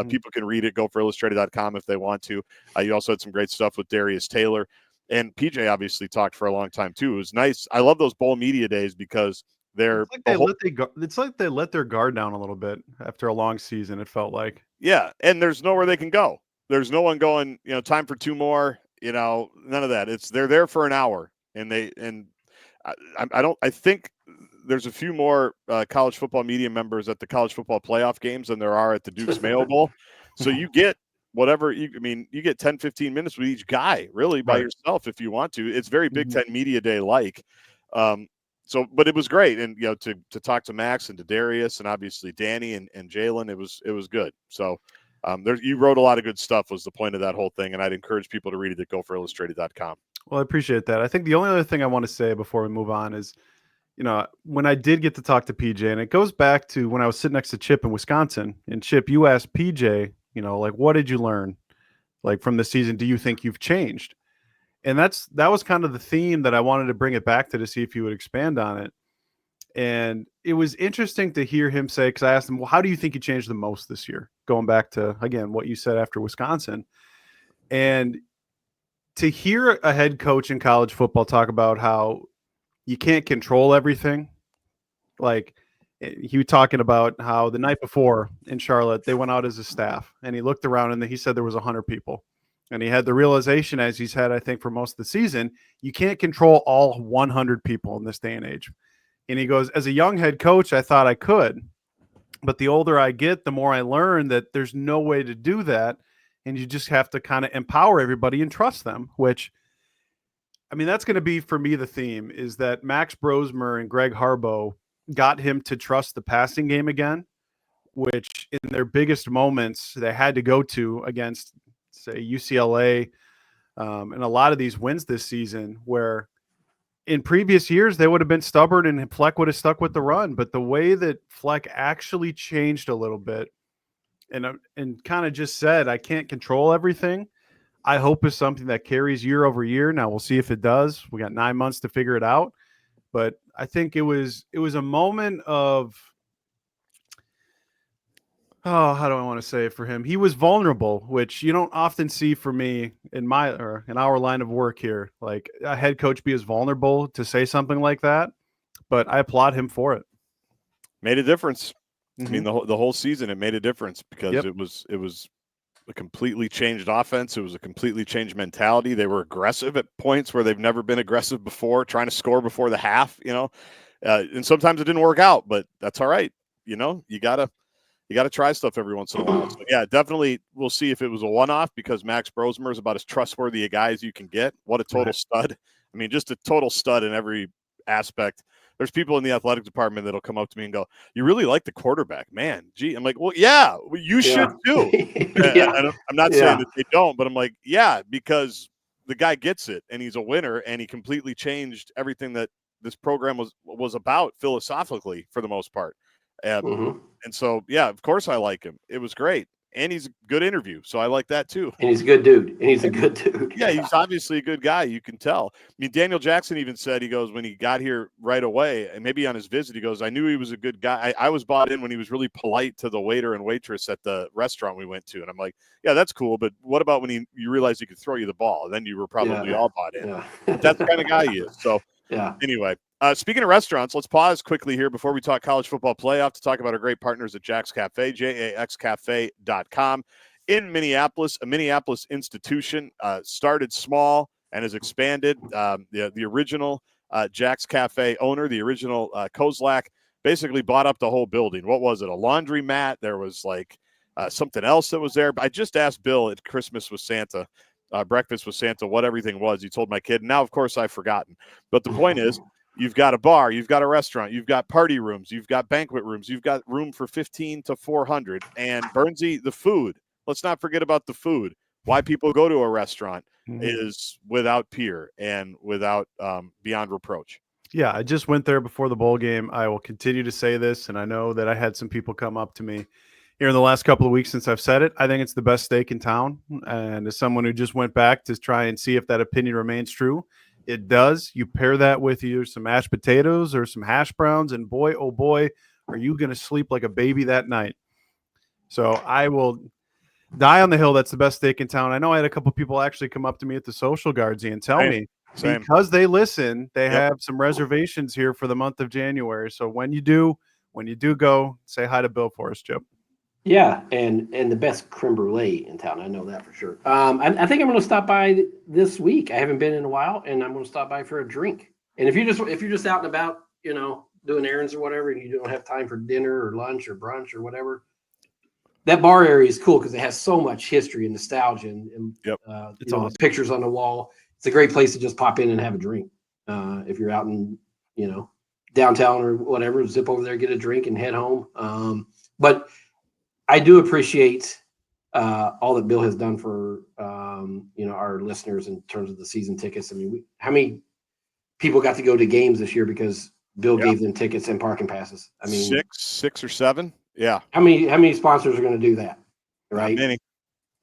Speaker 1: People can read it. GopherIllustrated.com if they want to. You also had some great stuff with Darius Taylor. And PJ obviously talked for a long time, too. It was nice. I love those bowl media days because they're
Speaker 2: it's like they let their guard down a little bit after a long season, it felt like.
Speaker 1: Yeah, and there's nowhere they can go. There's no one going, time for 2 more, none of that. They're there for an hour, and I think there's a few more college football media members at the college football playoff games than there are at the Duke's Mayo Bowl. So you get whatever you get 10, 15 minutes with each guy really by yourself if you want to. It's very Big Ten Media Day like. But it was great, and to talk to Max and to Darius and obviously Danny and Jalen, it was good. So you wrote a lot of good stuff was the point of that whole thing, and I'd encourage people to read it at GopherIllustrated.com.
Speaker 2: Well, I appreciate that. I think the only other thing I want to say before we move on is, when I did get to talk to PJ, and it goes back to when I was sitting next to Chip in Wisconsin, and Chip, you asked PJ, like, what did you learn, like, from the season? Do you think you've changed? And that was kind of the theme that I wanted to bring it back to see if you would expand on it. And it was interesting to hear him say, because I asked him, well, how do you think you changed the most this year? Going back to, again, what you said after Wisconsin. And to hear a head coach in college football talk about how you can't control everything. Like, he was talking about how the night before in Charlotte, they went out as a staff, and he looked around and he said there was 100 people. And he had the realization, as he's had, I think, for most of the season, you can't control all 100 people in this day and age. And he goes, as a young head coach, I thought I could. But the older I get, the more I learn that there's no way to do that. And you just have to kind of empower everybody and trust them, which, that's going to be, for me, the theme is that Max Brosmer and Greg Harbaugh got him to trust the passing game again, which in their biggest moments they had to go to against, say, UCLA, and a lot of these wins this season, where in previous years they would have been stubborn and Fleck would have stuck with the run. But the way that Fleck actually changed a little bit and kind of just said, I can't control everything, I hope is something that carries year over year. Now we'll see if it does. We got 9 months to figure it out. But I think it was a moment of, how do I want to say it for him? He was vulnerable, which you don't often see for me in our line of work here. Like, a head coach be as vulnerable to say something like that, but I applaud him for it.
Speaker 1: Made a difference. I mean, the whole season, it made a difference because it was a completely changed offense. It was a completely changed mentality. They were aggressive at points where they've never been aggressive before, trying to score before the half, and sometimes it didn't work out, but that's all right. You gotta try stuff every once in a while. So yeah, definitely we'll see if it was a one-off because Max Brosmer is about as trustworthy a guy as you can get. What a total stud. I mean, just a total stud in every aspect. There's people in the athletic department that'll come up to me and go, "You really like the quarterback, man." Gee, I'm like, "Well, yeah, you should too." I'm not saying that they don't, but I'm like, "Yeah," because the guy gets it and he's a winner and he completely changed everything that this program was about philosophically for the most part. And so, yeah, of course I like him. It was great. And he's a good interview. So I like that too.
Speaker 3: And he's a good dude. He's
Speaker 1: obviously a good guy. You can tell. I mean, Daniel Jackson even said, he goes, when he got here right away, and maybe on his visit, he goes, I knew he was a good guy. I was bought in when he was really polite to the waiter and waitress at the restaurant we went to. And I'm like, yeah, that's cool. But what about when you realized he could throw you the ball? And then you were probably all bought in. Yeah. But that's the kind of guy he is. So anyway, speaking of restaurants, let's pause quickly here before we talk college football playoff to talk about our great partners at Jax Cafe, jaxcafe.com. In Minneapolis, a Minneapolis institution, started small and has expanded. The original Jax Cafe owner, the original Kozlak, basically bought up the whole building. What was it? A laundromat? There was like something else that was there. I just asked Bill at Christmas with Santa, breakfast with Santa, what everything was. He told my kid. Now, of course, I've forgotten. But the point is, you've got a bar, you've got a restaurant, you've got party rooms, you've got banquet rooms, you've got room for 15 to 400. And Burnsy, the food. Let's not forget about the food. Why people go to a restaurant is without peer and without beyond reproach.
Speaker 2: Yeah, I just went there before the bowl game. I will continue to say this, and I know that I had some people come up to me here in the last couple of weeks since I've said it. I think it's the best steak in town. And as someone who just went back to try and see if that opinion remains true, it does. You pair that with either some mashed potatoes or some hash browns, and boy, oh boy, are you going to sleep like a baby that night. So I will die on the hill. That's the best steak in town. I know I had a couple people actually come up to me at the social guards and tell me because they listen, they have some reservations here for the month of January. So when you do go, say hi to Bill for us, Chip.
Speaker 3: Yeah, and the best creme brulee in town. I know that for sure. I think I'm going to stop by this week. I haven't been in a while, and I'm going to stop by for a drink. And if you're just out and about, doing errands or whatever, and you don't have time for dinner or lunch or brunch or whatever, that bar area is cool because it has so much history and nostalgia and it's awesome. Pictures on the wall. It's a great place to just pop in and have a drink. If you're out in downtown or whatever, zip over there, get a drink, and head home. But I do appreciate all that Bill has done for our listeners in terms of the season tickets. I mean, how many people got to go to games this year because Bill gave them tickets and parking passes? I mean,
Speaker 1: six or seven. Yeah.
Speaker 3: How many sponsors are going to do that? Right.
Speaker 1: Not many.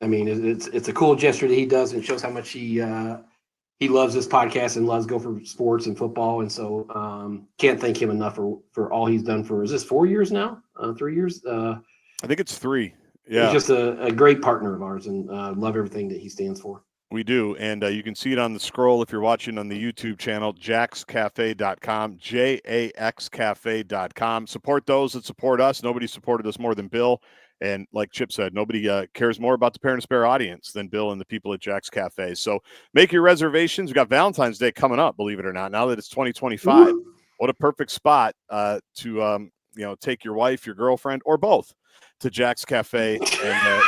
Speaker 3: I mean, it's a cool gesture that he does, and it shows how much he loves this podcast and loves Gopher sports and football. And so can't thank him enough for all he's done for, is this 4 years now? 3 years?
Speaker 1: I think it's 3. Yeah.
Speaker 3: He's just a great partner of ours, and love everything that he stands for.
Speaker 1: We do. And you can see it on the scroll if you're watching on the YouTube channel, jaxcafe.com, jaxcafe.com. Support those that support us. Nobody supported us more than Bill. And like Chip said, nobody cares more about the Parent and Spare audience than Bill and the people at Jax Cafe. So make your reservations. We've got Valentine's Day coming up, believe it or not, now that it's 2025. Ooh. What a perfect spot to take your wife, your girlfriend, or both to Jax Cafe and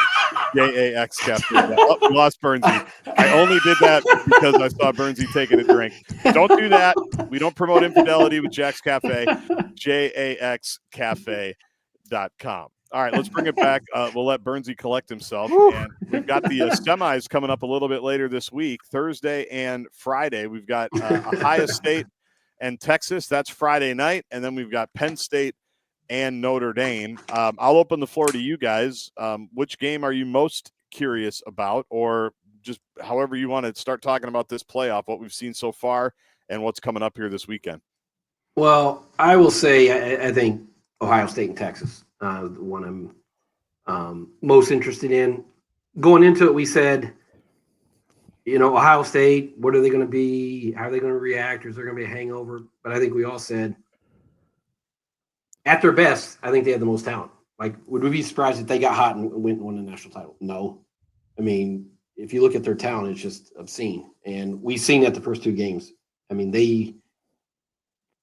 Speaker 1: JAX Cafe. Oh, we lost Burnsy. I only did that because I saw Burnsy taking a drink. Don't do that. We don't promote infidelity with Jax Cafe. JAXcafe.com. All right, let's bring it back. We'll let Burnsy collect himself. And we've got the semis coming up a little bit later this week, Thursday and Friday. We've got Ohio State and Texas. That's Friday night. And then we've got Penn State and Notre Dame. I'll open the floor to you guys. Which game are you most curious about, or just however you want to start talking about this playoff, what we've seen so far and what's coming up here this weekend?
Speaker 3: Well, I will say I think Ohio State and Texas, the one I'm most interested in. Going into it, we said, Ohio State, what are they going to be? How are they going to react? Is there going to be a hangover? But I think we all said, at their best, I think they had the most talent. Like, would we be surprised if they got hot and went and won the national title? No. I mean, if you look at their talent, it's just obscene. And we've seen that the first 2 games. I mean, they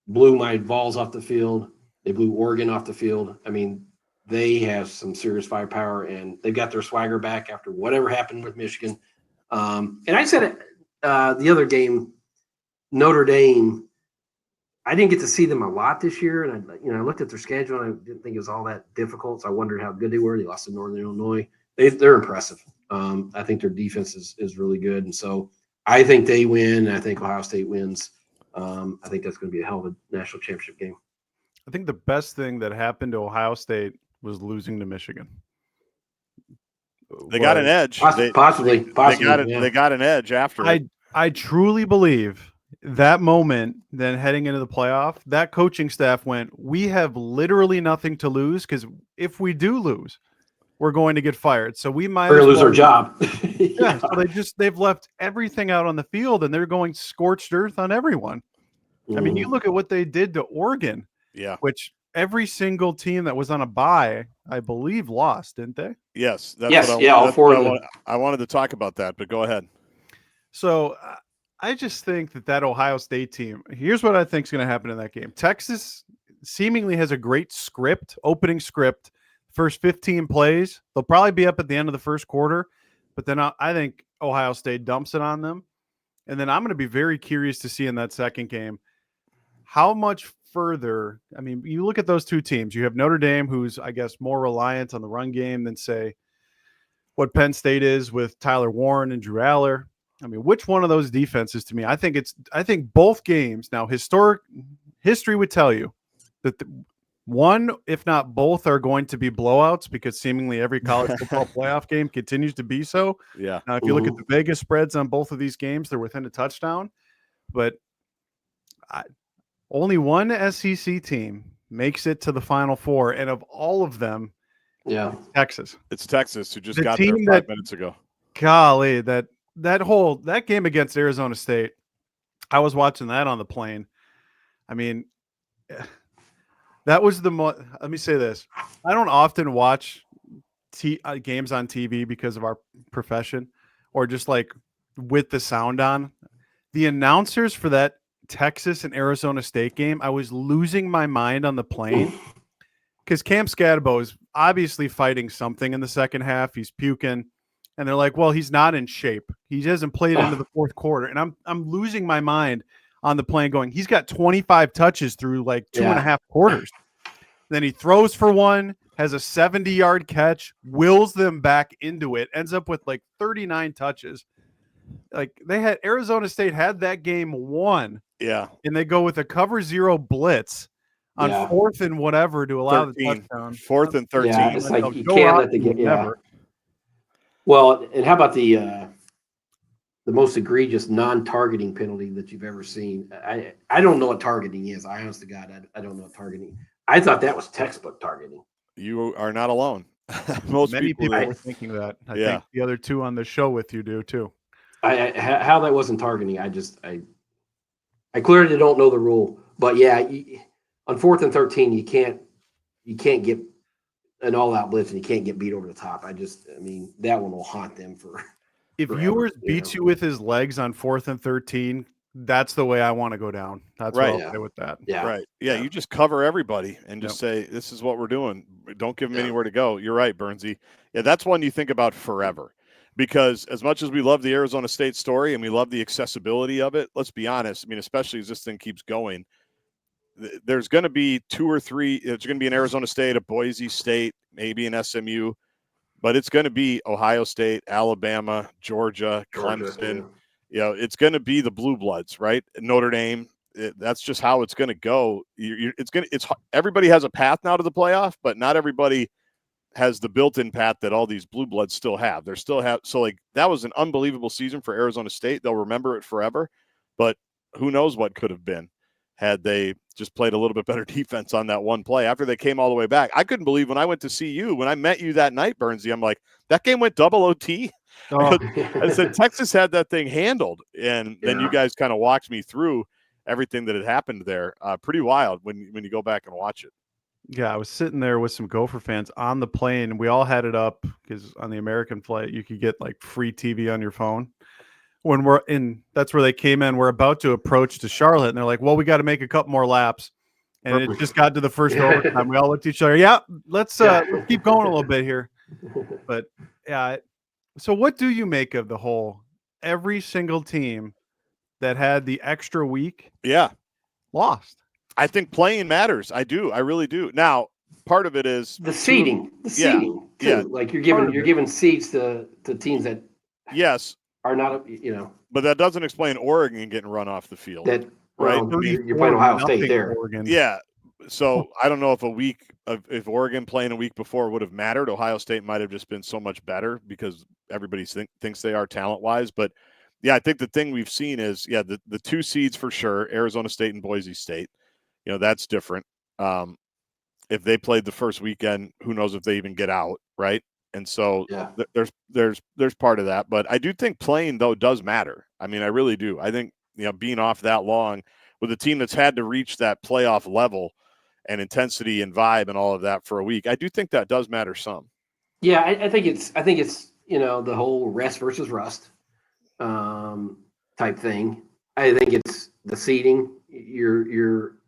Speaker 3: blew my Vols off the field. They blew Oregon off the field. I mean, they have some serious firepower, and they've got their swagger back after whatever happened with Michigan. And I said it the other game, Notre Dame. I didn't get to see them a lot this year, and I looked at their schedule and I didn't think it was all that difficult. So I wondered how good they were. They lost to Northern Illinois. They're impressive. I think their defense is really good, and so I think they win. I think Ohio State wins. I think that's going to be a hell of a national championship game.
Speaker 2: I think the best thing that happened to Ohio State was losing to Michigan.
Speaker 1: They got an edge.
Speaker 3: Possibly.
Speaker 1: They got an edge after it.
Speaker 2: I truly believe that moment, then heading into the playoff, that coaching staff went, we have literally nothing to lose, because if we do lose, we're going to get fired. So we might
Speaker 3: lose our job.
Speaker 2: Yeah. So they've left everything out on the field, and they're going scorched earth on everyone. I mean, you look at what they did to Oregon, which every single team that was on a bye, I believe, lost, didn't they?
Speaker 1: Yes.
Speaker 3: All 4 of them.
Speaker 1: I wanted to talk about that, but go ahead.
Speaker 2: So I just think that Ohio State team, here's what I think is going to happen in that game. Texas seemingly has a great opening script. First 15 plays, they'll probably be up at the end of the first quarter, but then I think Ohio State dumps it on them. And then I'm going to be very curious to see in that second game how much further. I mean, you look at those 2 teams. You have Notre Dame, who's, I guess, more reliant on the run game than, say, what Penn State is with Tyler Warren and Drew Aller. I mean, which one of those defenses to me? I think both games now. History would tell you that one, if not both, are going to be blowouts, because seemingly every college football playoff game continues to be so.
Speaker 1: Yeah.
Speaker 2: Now, if you look at the Vegas spreads on both of these games, they're within a touchdown. But only one SEC team makes it to the Final Four, and of all of them, Texas.
Speaker 1: It's Texas, who just got there 5 minutes ago.
Speaker 2: Golly, that game against Arizona State, I was watching that on the plane. I mean, that was let me say this. I don't often watch games on TV because of our profession, or just like with the sound on. The announcers for that Texas and Arizona State game, I was losing my mind on the plane, because Cam Scadabo is obviously fighting something in the second half. He's puking. And they're like, well, he's not in shape. He hasn't played into the fourth quarter. And I'm losing my mind on the plane going, he's got 25 touches through like 2.5 quarters. Then he throws for one, has a 70-yard catch, wills them back into it, ends up with like 39 touches. Like, Arizona State had that game won.
Speaker 1: Yeah.
Speaker 2: And they go with a cover 0 blitz on 4th and whatever to allow
Speaker 1: 13.
Speaker 2: the touchdown.
Speaker 1: 4th and 13.
Speaker 3: Yeah, it's like you can't let the game. Well, and how about the most egregious non-targeting penalty that you've ever seen? I don't know what targeting is. I honest to God, I don't know what targeting. I thought that was textbook targeting.
Speaker 1: You are not alone.
Speaker 2: Many people were thinking that. I think the other 2 on the show with you do too.
Speaker 3: How that wasn't targeting, I clearly don't know the rule. But on 4th and 13, you can't get an all-out blitz, and you can't get beat over the top. I mean, that one will haunt them for.
Speaker 2: If Ewers beats you with his legs on 4th and 13, that's the way I want to go down. That's right. What I'll say with that.
Speaker 3: Yeah.
Speaker 1: Right. Yeah. You just cover everybody and just say, this is what we're doing. Don't give them anywhere to go. You're right, Burnsy. Yeah. That's one you think about forever, because as much as we love the Arizona State story and we love the accessibility of it, let's be honest. I mean, especially as this thing keeps going, there's going to be 2 or 3. It's going to be an Arizona State, a Boise State, maybe an SMU, but it's going to be Ohio State, Alabama, Georgia, Clemson. It's going to be the blue bloods, right? Notre Dame. That's just how it's going to go. Everybody has a path now to the playoff, but not everybody has the built-in path that all these blue bloods still have. So like, that was an unbelievable season for Arizona State. They'll remember it forever, but who knows what could have been had they just played a little bit better defense on that one play after they came all the way back. I couldn't believe when I went to see you, when I met you that night, Burnsy, I'm like, that game went double OT. Oh. I said, Texas had that thing handled. And then you guys kind of walked me through everything that had happened there. Pretty wild when you go back and watch it.
Speaker 2: Yeah, I was sitting there with some Gopher fans on the plane, and we all had it up because on the American flight you could get like free TV on your phone. When we're in, that's where they came in. We're about to approach to Charlotte, and they're like, "Well, we got to make a couple more laps." And it just got to the first overtime. We all looked at each other. Yeah, let's keep going a little bit here. But yeah, so what do you make of the whole every single team that had the extra week
Speaker 1: Yeah.
Speaker 2: lost?
Speaker 1: I think playing matters. I do. I really do. Now, part of it is
Speaker 3: the seeding. Too.
Speaker 1: Yeah.
Speaker 3: Like you're giving seeds to teams that are not,
Speaker 1: But that doesn't explain Oregon getting run off the field.
Speaker 3: That
Speaker 1: right?
Speaker 3: Well, you're playing Ohio State there.
Speaker 2: Oregon.
Speaker 1: Yeah. So I don't know if Oregon playing a week before would have mattered. Ohio State might have just been so much better because everybody thinks they are talent-wise. But, yeah, I think the thing we've seen is, the 2 seeds for sure, Arizona State and Boise State. That's different. If they played the first weekend, who knows if they even get out, right? And so there's part of that. But I do think playing, though, does matter. I mean, I really do. I think, being off that long with a team that's had to reach that playoff level and intensity and vibe and all of that for a week, I do think that does matter some.
Speaker 3: Yeah, I think it's the whole rest versus rust type thing. I think it's the seeding. You're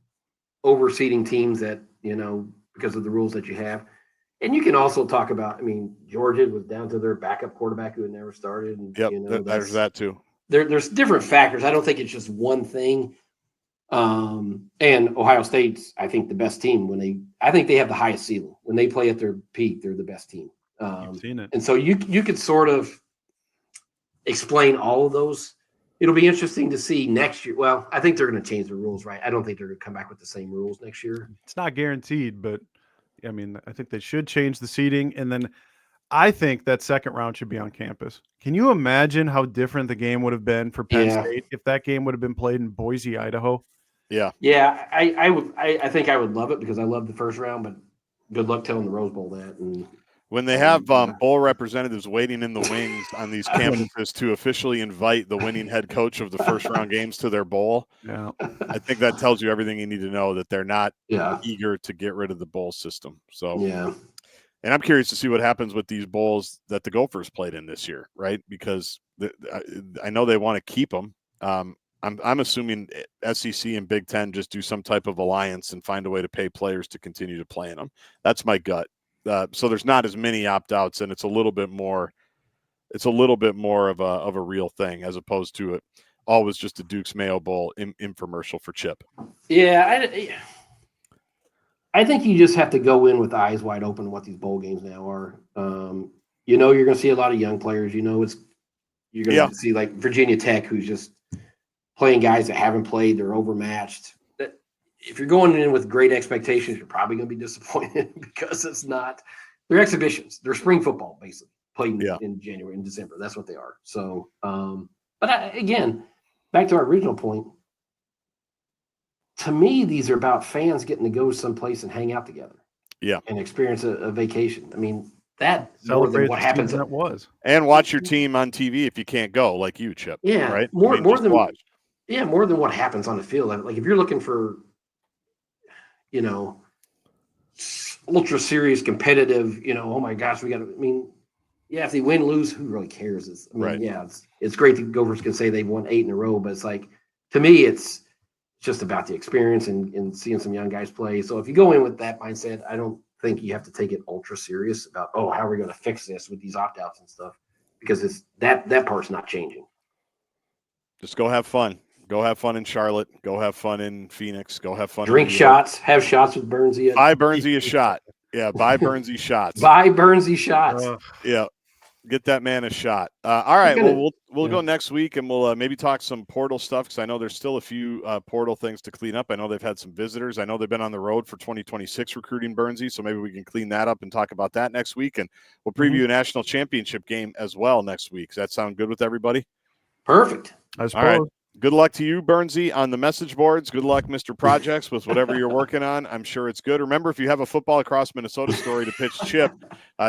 Speaker 3: overseeding teams that, because of the rules that you have. And you can also talk about, Georgia was down to their backup quarterback who had never started. And,
Speaker 1: there's that too.
Speaker 3: There's different factors. I don't think it's just one thing. And Ohio State's, I think, the best team I think they have the highest ceiling. When they play at their peak, they're the best team.
Speaker 2: You've seen it.
Speaker 3: And so you could sort of explain all of those. It'll be interesting to see next year. Well, I think they're going to change the rules, right? I don't think they're going to come back with the same rules next year.
Speaker 2: It's not guaranteed, but I think they should change the seating. And then I think that second round should be on campus. Can you imagine how different the game would have been for Penn State if that game would have been played in Boise, Idaho?
Speaker 1: Yeah.
Speaker 3: Yeah, I think I would love it because I love the first round, but good luck telling the Rose Bowl that. And
Speaker 1: when they have bowl representatives waiting in the wings on these campuses to officially invite the winning head coach of the first round games to their bowl, I think that tells you everything you need to know that they're not eager to get rid of the bowl system. So and I'm curious to see what happens with these bowls that the Gophers played in this year, right? Because I know they want to keep them. I'm assuming SEC and Big Ten just do some type of alliance and find a way to pay players to continue to play in them. That's my gut. So there's not as many opt-outs, and it's a little bit more of a real thing as opposed to it always just a Duke's Mayo Bowl infomercial for Chip.
Speaker 3: Yeah, I think you just have to go in with eyes wide open to what these bowl games now are. You're going to see a lot of young players. You're going to see like Virginia Tech, who's just playing guys that haven't played. They're overmatched. If you're going in with great expectations, you're probably going to be disappointed because it's not. They're exhibitions. They're spring football, basically, played in January and December. That's what they are. So, again, back to our original point, to me, these are about fans getting to go someplace and hang out together.
Speaker 1: Yeah.
Speaker 3: And experience a vacation. That more than what happens.
Speaker 2: That was.
Speaker 1: And watch your team on TV if you can't go, like you, Chip.
Speaker 3: Yeah.
Speaker 1: Right?
Speaker 3: More than
Speaker 1: watch.
Speaker 3: Yeah, more than what happens on the field. Like if you're looking for, ultra serious competitive, oh my gosh, we got to, if they win, lose, who really cares? It's great that Gophers can say they've won 8 in a row, but it's like, to me, it's just about the experience and seeing some young guys play. So if you go in with that mindset, I don't think you have to take it ultra serious about, how are we going to fix this with these opt-outs and stuff, because it's that part's not changing.
Speaker 1: Just go have fun. Go have fun in Charlotte. Go have fun in Phoenix. Go have fun.
Speaker 3: Drink shots. Have shots with Burnsy.
Speaker 1: Buy Burnsy a shot. Yeah, buy Burnsy shots.
Speaker 3: Buy Burnsy shots.
Speaker 1: Yeah, get that man a shot. All right, we'll go next week and we'll maybe talk some portal stuff because I know there's still a few portal things to clean up. I know they've had some visitors. I know they've been on the road for 2026 recruiting Burnsy, so maybe we can clean that up and talk about that next week. And we'll preview a national championship game as well next week. Does that sound good with everybody?
Speaker 3: Perfect.
Speaker 2: I suppose. All right.
Speaker 1: Good luck to you, Burnsy, on the message boards. Good luck, Mr. Projects, with whatever you're working on. I'm sure it's good. Remember, if you have a Football Across Minnesota story to pitch Chip,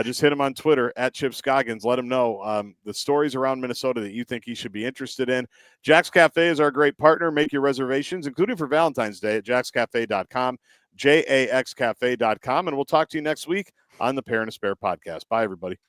Speaker 1: just hit him on Twitter at Chip Scoggins. Let him know the stories around Minnesota that you think he should be interested in. Jax Cafe is our great partner. Make your reservations, including for Valentine's Day, at jaxcafe.com, jaxcafe.com. And we'll talk to you next week on the Pair and a Spare podcast. Bye, everybody.